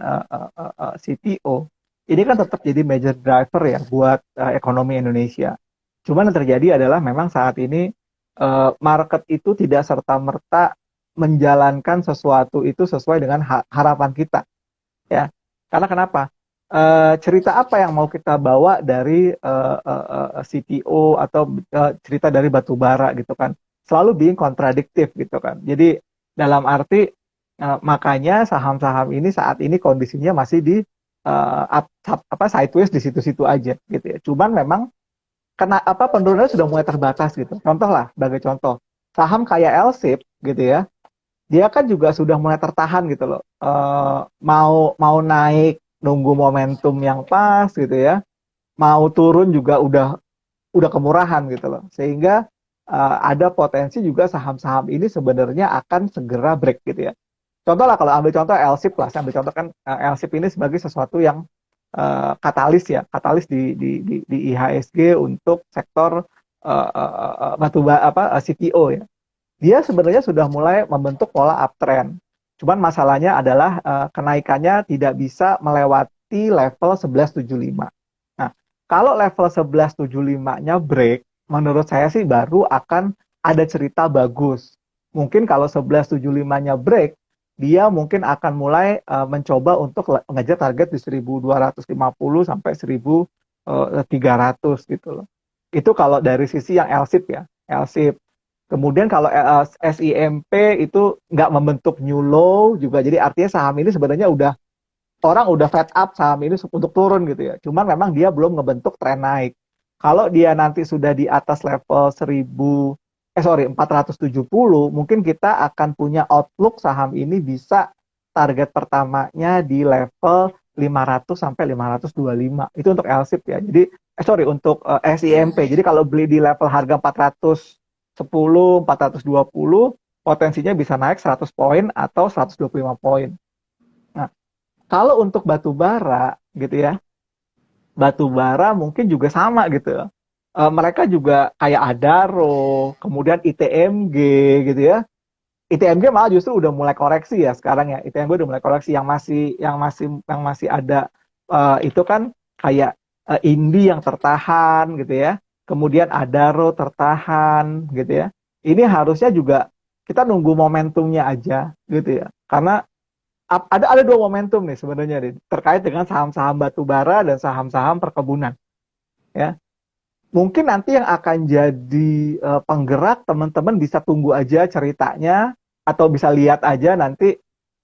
CPO, ini kan tetap jadi major driver ya buat ekonomi Indonesia. Cuman yang terjadi adalah memang saat ini market itu tidak serta-merta menjalankan sesuatu itu sesuai dengan harapan kita ya. Karena kenapa? Cerita apa yang mau kita bawa dari CPO atau cerita dari batu bara gitu kan, selalu being kontradiktif gitu kan. Jadi dalam arti makanya saham-saham ini saat ini kondisinya masih di apa sideways di situ-situ aja gitu ya. Cuman memang kena apa penurunannya sudah mulai terbatas gitu. Contoh lah, sebagai contoh saham kayak LSIP gitu ya, dia kan juga sudah mulai tertahan gitu loh. Mau mau naik nunggu momentum yang pas gitu ya. Mau turun juga udah kemurahan gitu loh. Sehingga ada potensi juga saham-saham ini sebenarnya akan segera break gitu ya. Contoh lah, kalau ambil contoh LSIP lah, saya ambil contoh kan LSIP ini sebagai sesuatu yang katalis ya, katalis di IHSG untuk sektor batu apa CPO ya. Dia sebenarnya sudah mulai membentuk pola uptrend. Cuman masalahnya adalah kenaikannya tidak bisa melewati level 1175. Nah, kalau level 1175-nya break, menurut saya sih baru akan ada cerita bagus. Mungkin kalau 1175-nya break, dia mungkin akan mulai mencoba untuk mengejar target di 1250 sampai 1300 gitu loh. Itu kalau dari sisi yang LSIP ya. LSIP. Kemudian kalau SIMP itu nggak membentuk new low juga, jadi artinya saham ini sebenarnya orang udah fed up saham ini untuk turun gitu ya. Cuman memang dia belum ngebentuk tren naik. Kalau dia nanti sudah di atas level 470, mungkin kita akan punya outlook saham ini bisa target pertamanya di level 500 sampai 525. Itu untuk LSIP ya. Jadi untuk SIMP. Jadi kalau beli di level harga 410, 420, potensinya bisa naik 100 poin atau 125 poin. Nah, kalau untuk batu bara gitu ya, batu bara mungkin juga sama gitu. Mereka juga kayak Adaro, kemudian ITMG gitu ya. ITMG malah justru udah mulai koreksi ya sekarang ya. ITMG udah mulai koreksi, yang masih ada itu kan kayak Indi yang tertahan gitu ya. Kemudian Adaro tertahan gitu ya. Ini harusnya juga kita nunggu momentumnya aja gitu ya. Karena ada dua momentum nih sebenarnya nih, terkait dengan saham-saham batu bara dan saham-saham perkebunan ya. Mungkin nanti yang akan jadi penggerak, teman-teman bisa tunggu aja ceritanya atau bisa lihat aja nanti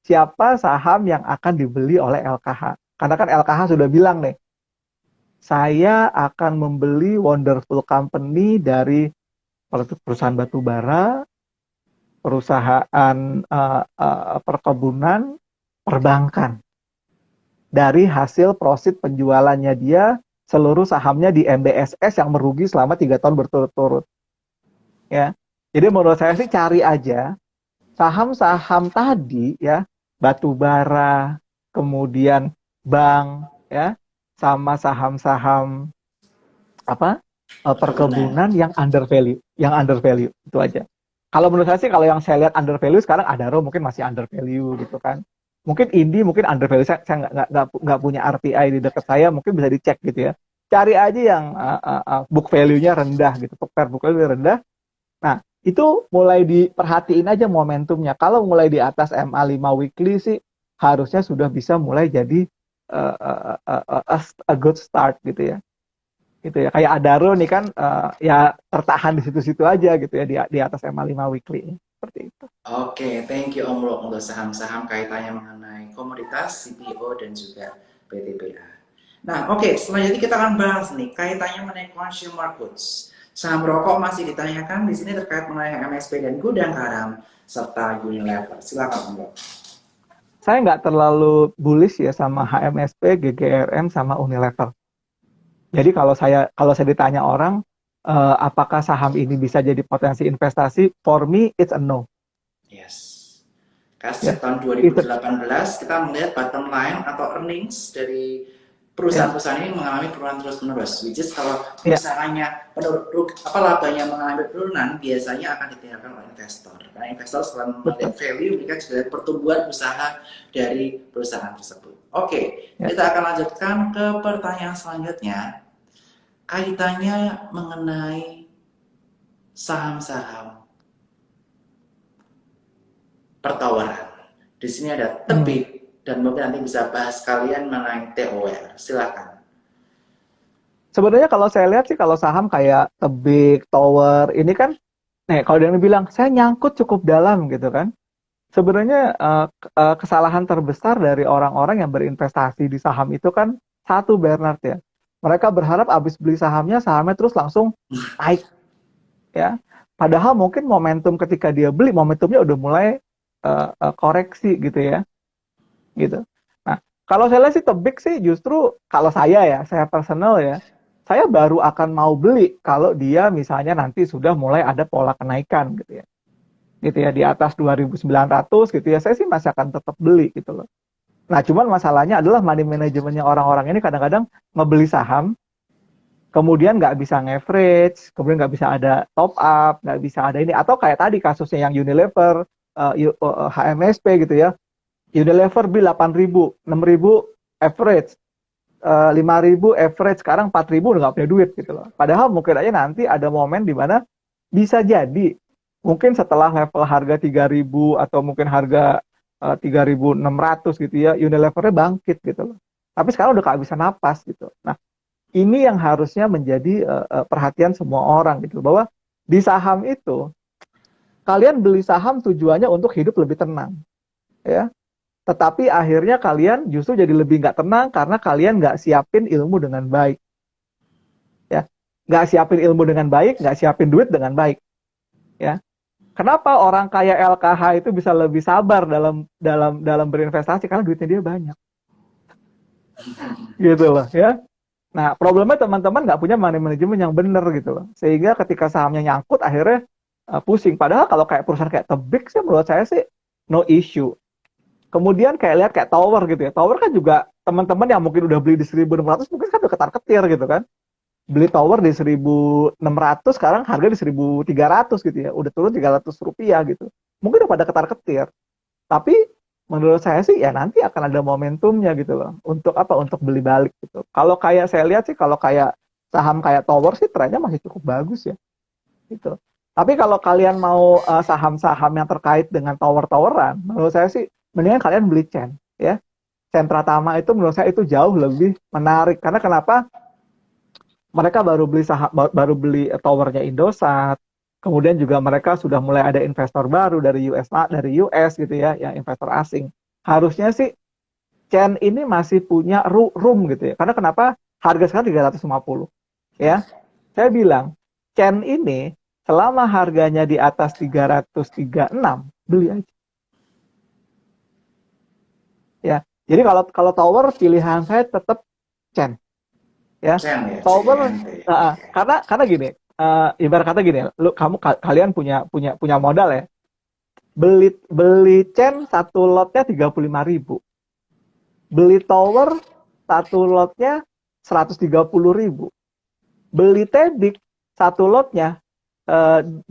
siapa saham yang akan dibeli oleh LKH. Karena kan LKH sudah bilang nih, saya akan membeli wonderful company dari perusahaan batu bara, perusahaan perkebunan, perbankan. Dari hasil profit penjualannya dia, seluruh sahamnya di MBSS yang merugi selama 3 tahun berturut-turut. Ya. Jadi menurut saya sih cari aja saham-saham tadi ya, batu bara, kemudian bank ya, sama saham-saham apa? Perkebunan yang under value itu aja. Kalau menurut saya sih, kalau yang saya lihat under value sekarang Adaro mungkin masih under value gitu kan. Mungkin Indi mungkin under value, saya nggak punya RTI di dekat saya, mungkin bisa dicek gitu ya. Cari aja yang book value-nya rendah gitu, fair book value rendah. Nah, itu mulai diperhatiin aja momentumnya. Kalau mulai di atas MA5 weekly sih harusnya sudah bisa mulai jadi a good start gitu ya. Gitu ya. Kayak Adaro nih kan ya tertahan di situ-situ aja gitu ya, di atas MA5 weekly. Seperti itu. Oke, thank you Om Lok untuk saham-saham kaitannya mengenai komoditas, CPO, dan juga PTPA. Nah, oke, selanjutnya kita akan bahas nih kaitannya mengenai consumer goods. Saham rokok masih ditanyakan di sini terkait mengenai MSP dan gudang garam serta Unilever. Silakan Om Lok. Saya nggak terlalu bullish ya sama HMSP, GGRM, sama Unilever. Jadi kalau saya ditanya orang, apakah saham ini bisa jadi potensi investasi? For me, it's a no. Yes. Karena Ya, sejak tahun itu 2018 kita melihat bottom line atau earnings dari perusahaan-perusahaan ini mengalami penurunan terus-menerus. Which is kalau ya, perusahaannya labanya mengalami penurunan, biasanya akan ditinggalkan oleh investor. Karena investor setelah betul. melihat value, mereka juga lihat pertumbuhan usaha dari perusahaan tersebut. Oke, Ya. kita akan lanjutkan ke pertanyaan selanjutnya. Kaitannya mengenai saham-saham pertawaran. Di sini ada Tebik dan mungkin nanti bisa bahas kalian mengenai TOR. Silakan. Sebenarnya kalau saya lihat sih, kalau saham kayak Tebik, Tower, ini kan, kalau dia bilang, saya nyangkut cukup dalam gitu kan. Sebenarnya kesalahan terbesar dari orang-orang yang berinvestasi di saham itu kan, satu, Bernard ya. Mereka berharap abis beli sahamnya terus langsung naik ya. Padahal mungkin momentum ketika dia beli, momentumnya udah mulai koreksi gitu ya. Gitu. Nah, kalau saya lihat sih Tebik sih justru, kalau saya personal ya, saya baru akan mau beli kalau dia misalnya nanti sudah mulai ada pola kenaikan gitu ya. Gitu ya, di atas 2.900 gitu ya, saya sih masih akan tetap beli gitu loh. Nah, cuman masalahnya adalah money manajemennya orang-orang ini kadang-kadang ngebeli saham, kemudian nggak bisa nge-average, kemudian nggak bisa ada top up, nggak bisa ada ini, atau kayak tadi kasusnya yang Unilever, HMSP gitu ya, Unilever beli 8.000, 6.000 average, 5.000 average, sekarang 4.000 udah nggak punya duit gitu loh. Padahal mungkin aja nanti ada momen di mana bisa jadi mungkin setelah level harga 3.000 atau mungkin harga 3.600 gitu ya, Unilevernya bangkit gitu loh. Tapi sekarang udah nggak bisa napas gitu. Nah, ini yang harusnya menjadi perhatian semua orang gitu, bahwa di saham itu kalian beli saham tujuannya untuk hidup lebih tenang, ya. Tetapi akhirnya kalian justru jadi lebih nggak tenang karena kalian nggak siapin ilmu dengan baik, ya. Nggak siapin ilmu dengan baik, nggak siapin duit dengan baik, ya. Kenapa orang kaya LKH itu bisa lebih sabar dalam berinvestasi? Karena duitnya dia banyak, gitu loh, ya. Nah, problemnya teman-teman nggak punya money management yang benar gitu loh. Sehingga ketika sahamnya nyangkut, akhirnya pusing. Padahal kalau kayak perusahaan kayak Tebik sih, menurut saya sih no issue. Kemudian kayak lihat kayak Tower gitu ya. Tower kan juga teman-teman yang mungkin udah beli di 1.600 mungkin kan udah ketar-ketir gitu kan. Beli Tower di 1.600, sekarang harga di 1.300 gitu ya. Udah turun Rp300 gitu. Mungkin udah pada ketar-ketir. Tapi menurut saya sih ya nanti akan ada momentumnya gitu loh. Untuk apa? Untuk beli balik gitu. Kalau kayak saya lihat sih, kalau kayak saham kayak Tower sih trennya masih cukup bagus ya. Gitu. Tapi kalau kalian mau saham-saham yang terkait dengan tower-toweran, menurut saya sih mendingan kalian beli Chen, ya. Chen Pratama itu menurut saya itu jauh lebih menarik karena kenapa? Mereka baru beli towernya Indosat. Kemudian juga mereka sudah mulai ada investor baru dari US gitu ya, yang investor asing. Harusnya sih Chen ini masih punya room gitu ya. Karena kenapa? Harga sekarang 350, ya. Saya bilang Chen ini selama harganya di atas 336, beli aja. Ya. Jadi kalau tower pilihan saya tetap Chen. Ya. Chen ya, Tower CNT. karena gini, ibarat kata gini, kalian punya modal ya. Beli Chen satu lotnya 35.000. Beli tower satu lotnya 130.000. Beli Tebik satu lotnya 290.000.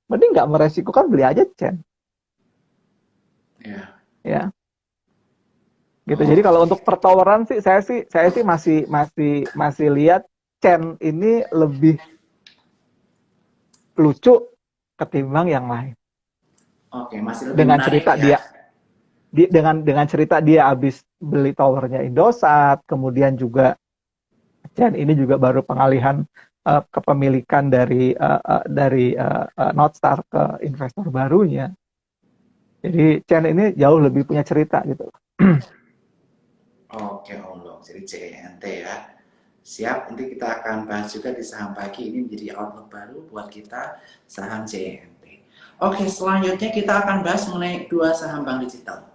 Mending nggak meresikokan, beli aja Chen. Ya. Ya. Gitu. Jadi kalau untuk pertoweran sih saya sih masih lihat Chen ini lebih lucu ketimbang yang lain. Oke, masih lebih Dengan menarik cerita ya. dengan cerita dia habis beli towernya Indosat, kemudian juga Chen ini juga baru pengalihan kepemilikan dari Northstar ke investor barunya. Jadi Chen ini jauh lebih punya cerita gitu. Oke, Om Long. Jadi CNT ya. Siap, nanti kita akan bahas juga di saham pagi ini menjadi outlook baru buat kita saham JNT. Oke, selanjutnya kita akan bahas mengenai dua saham bank digital.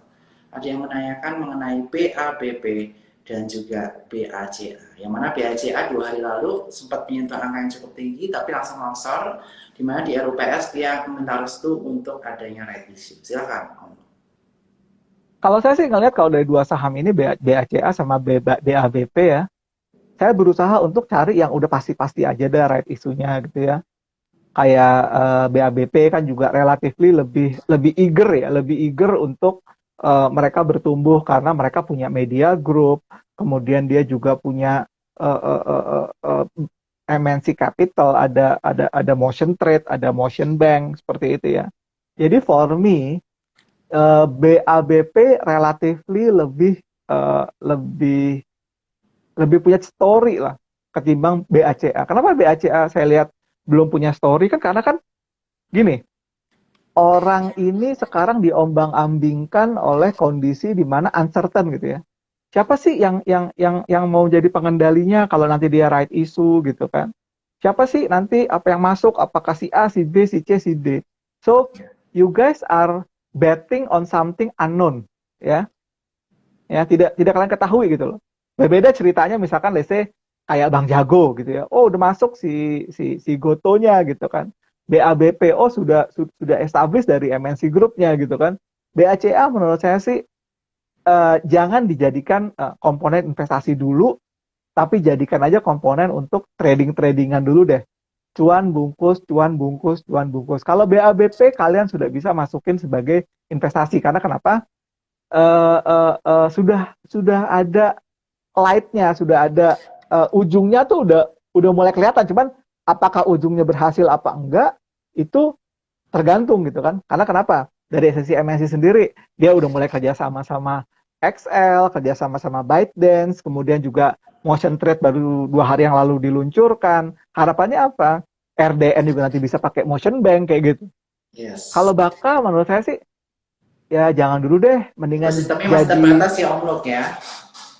Ada yang menanyakan mengenai BABP dan juga BACA. Yang mana BACA 2 hari lalu sempat menyentuh angka yang cukup tinggi tapi langsung longsor, di mana di RUPS dia meminta restu untuk adanya right issue. Silakan, Om. Kalau saya sih ngelihat kalau dari dua saham ini BACA sama BABP ya, saya berusaha untuk cari yang udah pasti-pasti aja deh right isunya gitu ya. Kayak BABP kan juga relatively lebih eager untuk mereka bertumbuh karena mereka punya media group, kemudian dia juga punya MNC Capital, ada Motion Trade, ada Motion Bank seperti itu ya. Jadi for me BABP relatively lebih punya story lah ketimbang BACA. Kenapa BACA saya lihat belum punya story kan karena kan gini, orang ini sekarang diombang-ambingkan oleh kondisi di mana uncertain gitu ya. Siapa sih yang mau jadi pengendalinya kalau nanti dia right issue gitu kan? Siapa sih nanti apa yang masuk? Apakah si A, si B, si C, si D? So you guys are betting on something unknown, ya. Ya, tidak kalian ketahui gitu loh. Berbeda ceritanya misalkan let's say kayak Bang Jago gitu ya. Oh, udah masuk si Gotonya gitu kan. BABPO sudah establish dari MNC Group-nya gitu kan. BACA menurut saya sih jangan dijadikan komponen investasi dulu, tapi jadikan aja komponen untuk tradingan dulu deh. Cuan bungkus, cuan bungkus, cuan bungkus. Kalau BABP kalian sudah bisa masukin sebagai investasi karena kenapa? Sudah ada light-nya, sudah ada ujungnya tuh udah mulai kelihatan. Cuman apakah ujungnya berhasil apa enggak itu tergantung gitu kan. Karena kenapa? Dari sisi MNC sendiri dia udah mulai kerja sama XL, kerja sama ByteDance, kemudian juga Motion Trade baru 2 hari yang lalu diluncurkan. Harapannya apa? RDN juga nanti bisa pakai motion bank kayak gitu. Kalau Yes. bakal menurut saya sih ya jangan dulu deh, mendingan Ekosistemnya masih jadi terbatas ya Om Lok ya.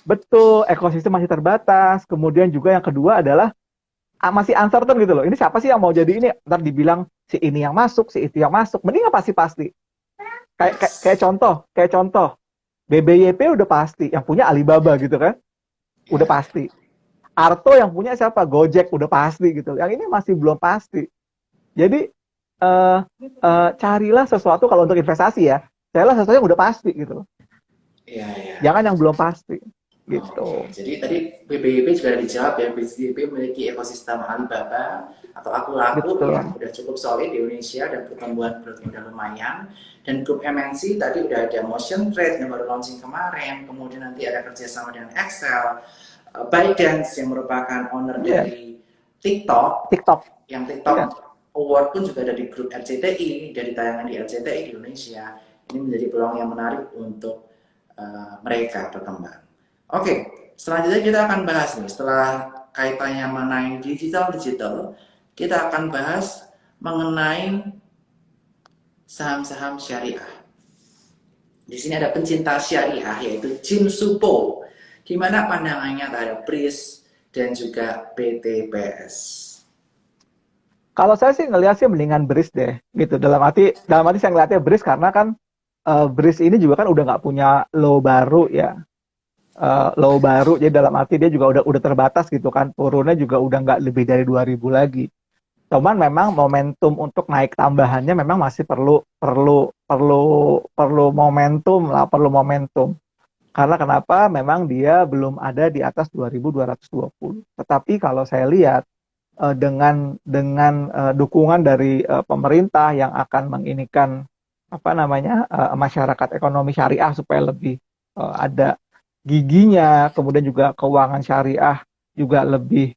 betul ekosistem masih terbatas. Kemudian juga yang kedua adalah masih uncertain gitu loh. Ini siapa sih yang mau jadi ini? Ntar dibilang si ini yang masuk, si itu yang masuk. Mending pasti-pasti. Yes. Kayak contoh, BBYP udah pasti, yang punya Alibaba gitu kan, udah Ya. pasti. Arto yang punya siapa? Gojek udah pasti gitu. Yang ini masih belum pasti. Jadi carilah sesuatu kalau untuk investasi ya. Carilah sesuatu yang udah pasti gitu. Iya, iya. Jangan yang belum pasti Oke, gitu. jadi tadi BBYP juga sudah dijawab ya. BBYP memiliki ekosistem Alibaba atau Aku-Laku yang Betul. udah cukup solid di Indonesia dan pertumbuhan growth-nya udah lumayan. Dan grup MNC tadi udah ada Motion Trade yang baru launching kemarin, kemudian nanti ada kerjasama dengan Excel, ByteDance yang merupakan owner Iya, dari TikTok, TikTok. yang TikTok Iya. Award pun juga ada di grup RCTI, dari tayangan di RCTI di Indonesia. Ini menjadi peluang yang menarik untuk mereka berkembang. Oke, selanjutnya kita akan bahas nih, setelah kaitannya mengenai digital, kita akan bahas mengenai saham-saham syariah. Di sini ada pencinta syariah yaitu Jim Supo. Gimana pandangannya terhadap BRIS dan juga BTPS? Kalau saya sih ngelihat sih mendingan BRIS deh, gitu. Dalam arti saya ngelihatnya BRIS karena kan BRIS ini juga kan udah nggak punya low baru ya. Low baru, jadi dalam arti dia juga udah terbatas gitu kan. Turunnya juga udah nggak lebih dari 2000 lagi. Cuman memang momentum untuk naik tambahannya memang masih perlu perlu perlu perlu momentum lah, perlu momentum. Karena kenapa? Memang dia belum ada di atas 2220. Tetapi kalau saya lihat dengan dukungan dari pemerintah yang akan menginikan apa namanya masyarakat ekonomi syariah supaya lebih ada giginya, kemudian juga keuangan syariah juga lebih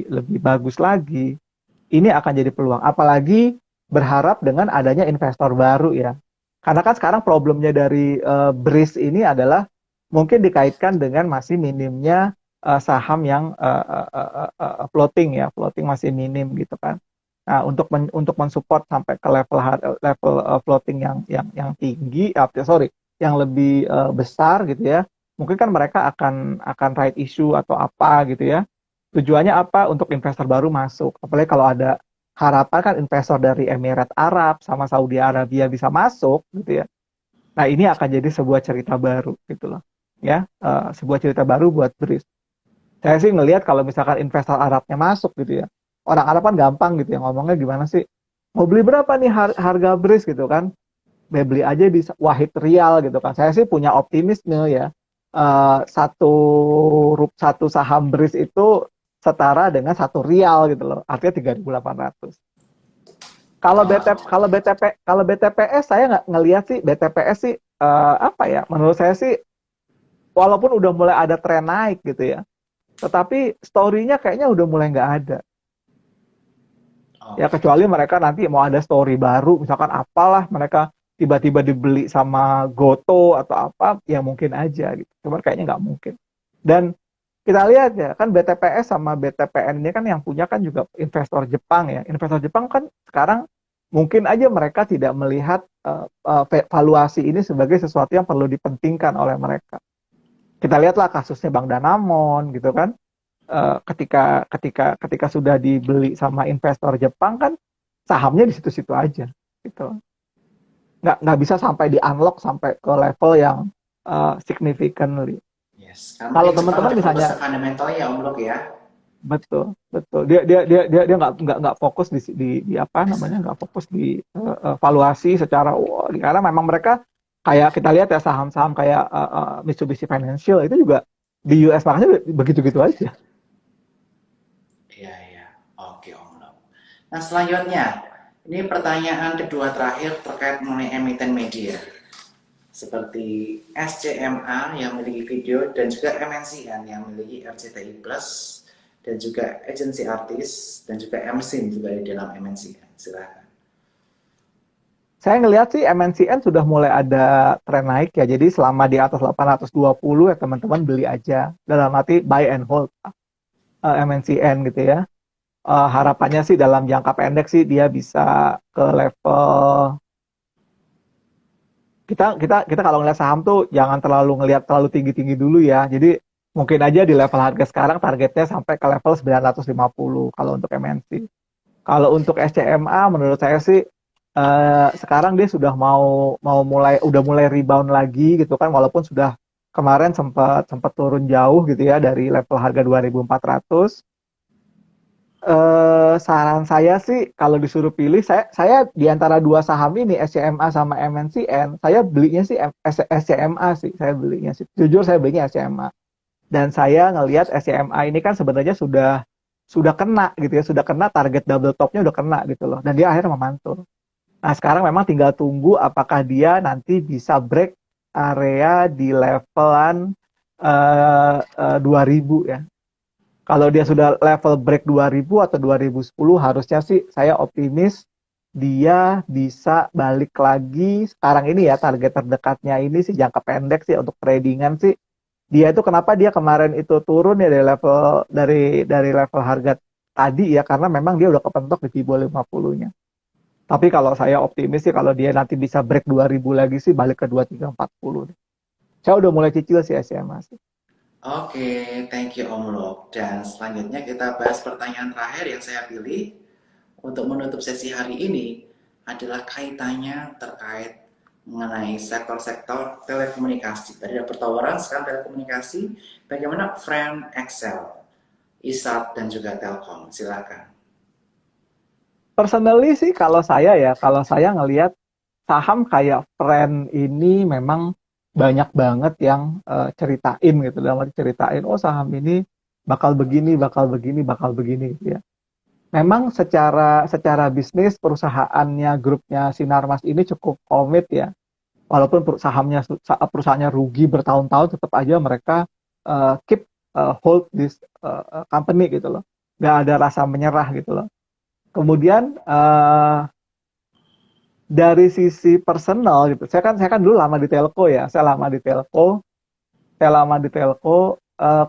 lebih bagus lagi. Ini akan jadi peluang. Apalagi berharap dengan adanya investor baru ya. Karena kan sekarang problemnya dari BRIS ini adalah mungkin dikaitkan dengan masih minimnya saham yang floating ya, floating masih minim gitu kan. Nah, untuk mensupport sampai ke level floating yang tinggi, sorry, yang lebih besar gitu ya. Mungkin kan mereka akan right issue atau apa gitu ya. Tujuannya apa? Untuk investor baru masuk. Apalagi kalau ada harapan kan investor dari Emirat Arab sama Saudi Arabia bisa masuk gitu ya. Nah, ini akan jadi sebuah cerita baru gitu loh. Ya, sebuah cerita baru buat BRIS. Saya sih ngelihat kalau misalkan investor Arabnya masuk gitu ya. Orang Arab kan gampang gitu ya ngomongnya gimana sih? Mau beli berapa nih harga BRIS gitu kan? Beli aja di Wahid Rial gitu kan. Saya sih punya optimisme ya. Satu satu saham BRIS itu setara dengan 1 rial gitu loh. Artinya 3.800. Kalau BTPS saya nggak ngelihat sih BTPS sih apa ya? Menurut saya sih walaupun udah mulai ada tren naik gitu ya, tetapi story-nya kayaknya udah mulai nggak ada. Ya Oke. kecuali mereka nanti mau ada story baru, misalkan apalah mereka tiba-tiba dibeli sama Goto atau apa, ya mungkin aja gitu. Cuman kayaknya nggak mungkin. Dan kita lihat ya, kan BTPS sama BTPN ini kan yang punya kan juga investor Jepang ya. Investor Jepang kan sekarang mungkin aja mereka tidak melihat valuasi ini sebagai sesuatu yang perlu dipentingkan oleh mereka. Kita lihatlah kasusnya Bang Danamon gitu kan. Ketika sudah dibeli sama investor Jepang kan sahamnya di situ-situ aja gitu. Nggak bisa sampai di unlock sampai ke level yang significantly. Yes. Karena Kalau mungkin Jepang teman-teman lebih fokus ke misalnya fundamentalnya ya Om Lok ya. betul betul dia nggak fokus di apa namanya nggak fokus di valuasi secara karena memang mereka kayak kita lihat ya saham-saham kayak Mitsubishi Financial itu juga di US makanya begitu-gitu aja. Iya, iya. Oke, Om Lok. Nah, selanjutnya, ini pertanyaan kedua terakhir terkait mengenai emiten media. Seperti SCMA yang memiliki video dan juga MNCN yang memiliki RCTI Plus dan juga agensi artis dan juga MSIN juga di dalam MNCN. Silakan. Saya ngelihat sih MNCN sudah mulai ada tren naik ya. Jadi selama di atas 820 ya teman-teman beli aja. Dalam arti buy and hold MNCN gitu ya. harapannya sih dalam jangka pendek sih dia bisa ke level, kita kalau ngeliat saham tuh jangan terlalu ngelihat terlalu tinggi-tinggi dulu ya. Jadi mungkin aja di level harga sekarang targetnya sampai ke level 950 kalau untuk MNC. Kalau untuk SCMA menurut saya sih sekarang dia sudah mau mulai rebound lagi gitu kan, walaupun sudah kemarin sempat sempat turun jauh gitu ya dari level harga 2.400. Saran saya sih kalau disuruh pilih, saya di antara dua saham ini SCMA sama MNCN, saya belinya sih SCMA sih, saya belinya sih. Jujur saya belinya SCMA. Dan saya ngelihat SCMA ini kan sebenarnya sudah kena gitu ya, sudah kena target double topnya udah kena gitu loh. Dan dia akhirnya memantul. Nah, sekarang memang tinggal tunggu apakah dia nanti bisa break area di levelan 2000 ya. Kalau dia sudah level break 2000 atau 2010, harusnya sih saya optimis dia bisa balik lagi. Sekarang ini ya target terdekatnya ini sih jangka pendek sih untuk tradingan sih. Dia itu kenapa dia kemarin itu turun ya dari level harga tadi ya, karena memang dia udah kepentok di Fibo 50-nya. Tapi kalau saya optimis sih kalau dia nanti bisa break 2000 lagi sih balik ke 2340 deh. Saya udah mulai cicil sih SMA sih. Oke, thank you Om Lok. Dan selanjutnya kita bahas pertanyaan terakhir yang saya pilih untuk menutup sesi hari ini adalah kaitannya terkait mengenai sektor-sektor telekomunikasi. Tadi ada pertawaran, sekarang telekomunikasi. Bagaimana Friend Excel, ISAT, dan juga Telkom? Silakan. Personally sih kalau saya ngelihat saham kayak Friend ini memang banyak banget yang ceritain gitu, dalam arti ceritain, oh saham ini bakal begini, bakal begini, bakal begini gitu ya. Memang secara bisnis perusahaannya, grupnya Sinarmas ini cukup komit ya. Walaupun perusahaannya rugi bertahun-tahun, tetap aja mereka keep hold this company gitu loh. Nggak ada rasa menyerah gitu loh. Kemudian dari sisi personal gitu, saya kan dulu lama di telco ya, saya lama di telco,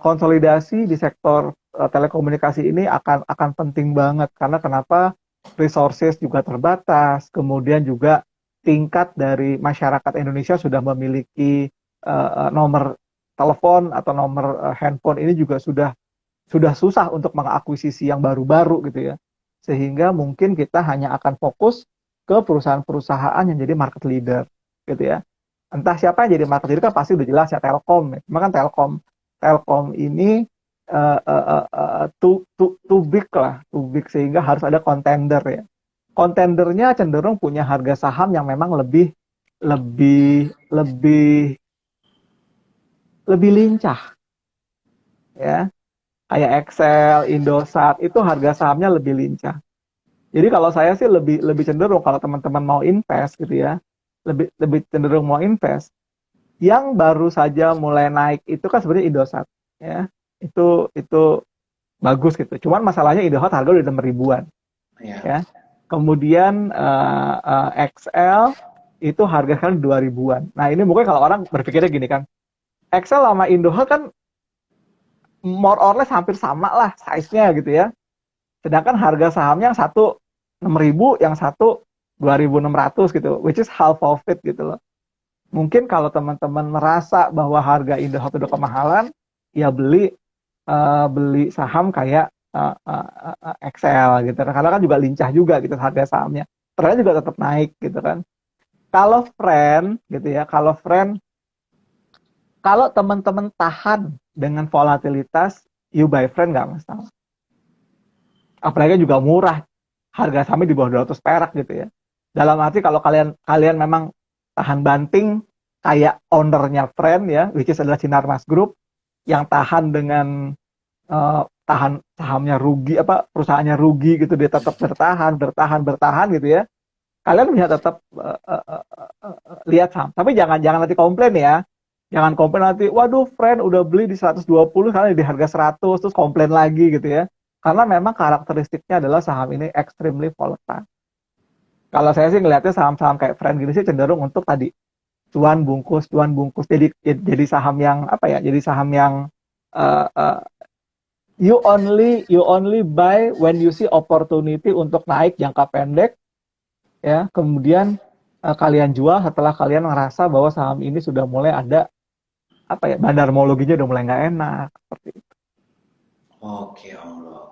konsolidasi di sektor telekomunikasi ini akan penting banget, karena kenapa, resources juga terbatas, kemudian juga tingkat dari masyarakat Indonesia sudah memiliki nomor telepon atau nomor handphone ini juga sudah susah untuk mengakuisisi yang baru-baru gitu ya, sehingga mungkin kita hanya akan fokus ke perusahaan-perusahaan yang jadi market leader gitu ya. Entah siapa yang jadi market leader kan pasti udah jelas ya Telkom. Cuma kan Telkom ini too big lah, too big sehingga harus ada contender ya. Kontendernya cenderung punya harga saham yang memang lebih lebih lebih lebih lincah ya. Kayak Excel, Indosat itu harga sahamnya lebih lincah. Jadi kalau saya sih lebih lebih cenderung kalau teman-teman mau invest gitu ya, lebih lebih cenderung mau invest. Yang baru saja mulai naik itu kan sebenarnya Indosat ya. Itu bagus gitu. Cuman masalahnya Indosat harga udah 6 ribuan Ya. ya. Kemudian XL itu harga kan 2 ribuan. Nah, ini mungkin kalau orang berpikirnya gini kan. XL sama Indosat kan more or less hampir sama lah size-nya gitu ya. Sedangkan harga sahamnya yang satu 6.000, yang satu 2.600 gitu, which is half of it gitu loh. Mungkin kalau teman-teman merasa bahwa harga Indosat udah kemahalan, ya beli saham kayak Excel gitu. Karena kan juga lincah juga gitu harga sahamnya. Ternyata juga tetap naik gitu kan. Kalau Friend gitu ya, kalau teman-teman tahan dengan volatilitas, you buy Friend nggak masalah. Apalagi juga murah, harga sahamnya di bawah 200 perak gitu ya. Dalam arti kalau kalian memang tahan banting kayak ownernya Friend ya, which is adalah Sinarmas Group, yang tahan dengan tahan sahamnya rugi, perusahaannya rugi gitu, dia tetap bertahan gitu ya. Kalian bisa tetap lihat saham. Tapi jangan nanti komplain ya. Jangan komplain nanti, waduh Friend udah beli di 120 karena di harga 100 terus komplain lagi gitu ya. Karena memang karakteristiknya adalah saham ini extremely volatile. Kalau saya sih ngelihatnya saham-saham kayak Friend gini sih cenderung untuk tadi cuan bungkus. Jadi saham yang Jadi saham yang you only buy when you see opportunity untuk naik jangka pendek, ya. Kemudian kalian jual setelah kalian ngerasa bahwa saham ini sudah mulai ada apa ya, bandarmologinya udah mulai nggak enak seperti itu. Oke, Om Lok.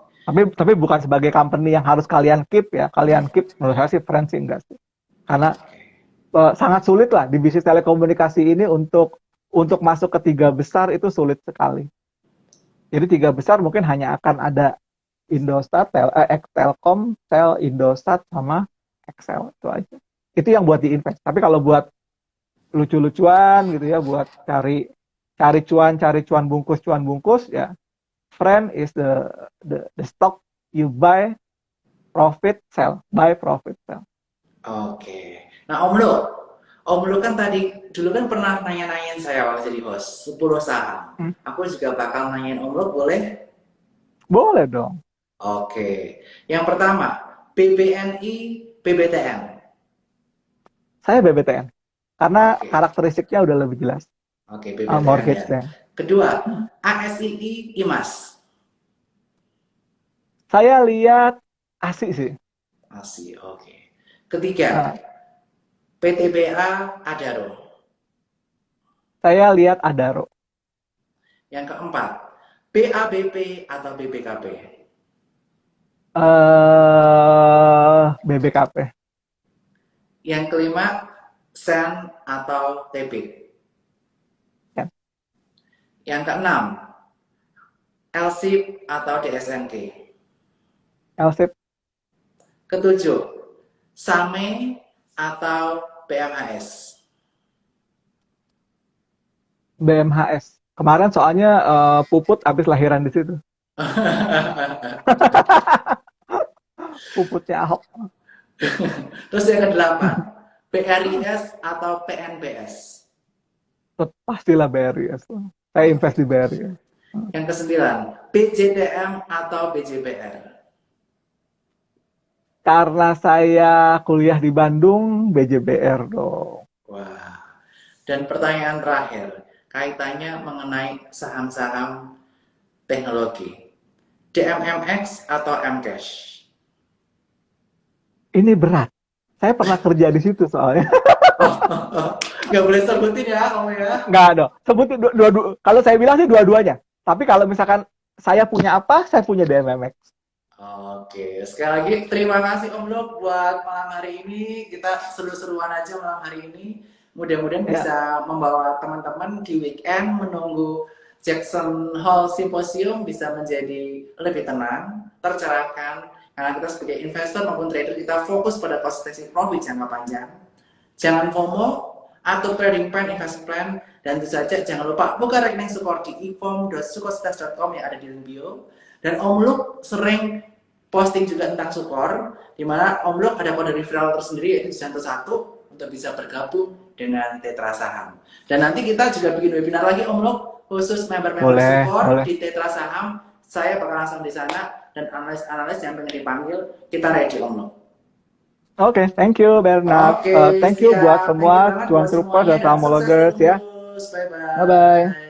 Tapi bukan sebagai company yang harus kalian keep ya. Kalian keep menurut saya sih friends sih enggak sih. Karena Oke. sangat sulit lah di bisnis telekomunikasi ini untuk masuk ke tiga besar itu sulit sekali. Jadi tiga besar mungkin hanya akan ada Indosat, Telkom, Tel, Indosat sama Excel itu aja. Itu yang buat diinvest. Tapi kalau buat lucu-lucuan gitu ya, buat cari cuan bungkus ya, friend is the stock you buy, profit, sell, buy, profit, sell. Oke. Nah, Om Lok kan tadi dulu kan pernah nanya-nanyain saya waktu jadi host 10 saham. Aku juga bakal nanyain Om Lok, boleh? Boleh dong. Oke. Yang pertama, BBNI, PBTN. Saya BBTN. Karena Oke. karakteristiknya udah lebih jelas. Oke, BBTN Mortgage ya. bank. Kedua, ASII, IMAS. Saya lihat ASI sih. ASI, oke. Ketiga, PTBA, Adaro. Saya lihat Adaro. Yang keempat, BABP atau BBKP. BBKP. Yang kelima, SEN atau TP. Ya. Yang keenam, LSIP atau DSNK. LSIP. Ketujuh, SAME atau BMHS. BMHS. Kemarin soalnya Puput habis lahiran di situ. Puputnya Ahok. Terus yang kedelapan, BRIS atau PNBS. Pastilah BRIS. Saya invest di BRIS. Yang kesembilan, BJDM atau BJBR. Karena saya kuliah di Bandung, BJBR dong. Wah. Dan pertanyaan terakhir, kaitannya mengenai saham-saham teknologi. DMMX atau Mcash? Ini berat. Saya pernah kerja di situ soalnya. Nggak boleh sebutin ya kamu ya. Nggak dong. Sebutin dua. Kalau saya bilang sih dua-duanya. Tapi kalau misalkan saya punya apa, saya punya DMMX. Oke, sekali lagi terima kasih Om Lok buat malam hari ini. Kita seru-seruan aja malam hari ini. Mudah-mudahan bisa membawa teman-teman di weekend menunggu Jackson Hole Symposium bisa menjadi lebih tenang, tercerahkan. Karena kita sebagai investor maupun trader kita fokus pada konsistensi profit jangka panjang. Jangan FOMO, atur trading plan, investment plan, dan tentu saja jangan lupa buka rekening Sukor di ifom.sukostas.com yang ada di link bio. Dan Om Luk sering posting juga tentang Sukor, di mana Om Luk ada kode referral tersendiri yaitu Janto 1 untuk bisa bergabung dengan Tetra Saham. Dan nanti kita juga bikin webinar lagi Om Luk khusus member-member Sukor di Tetra Saham. Saya bakal langsung di sana dan analis-analis yang pengen dipanggil kita ready Om Luk. Oke, thank you Bernard. Thank you buat semua cuan troopers dan travelogers ya. Bye bye. Bye bye.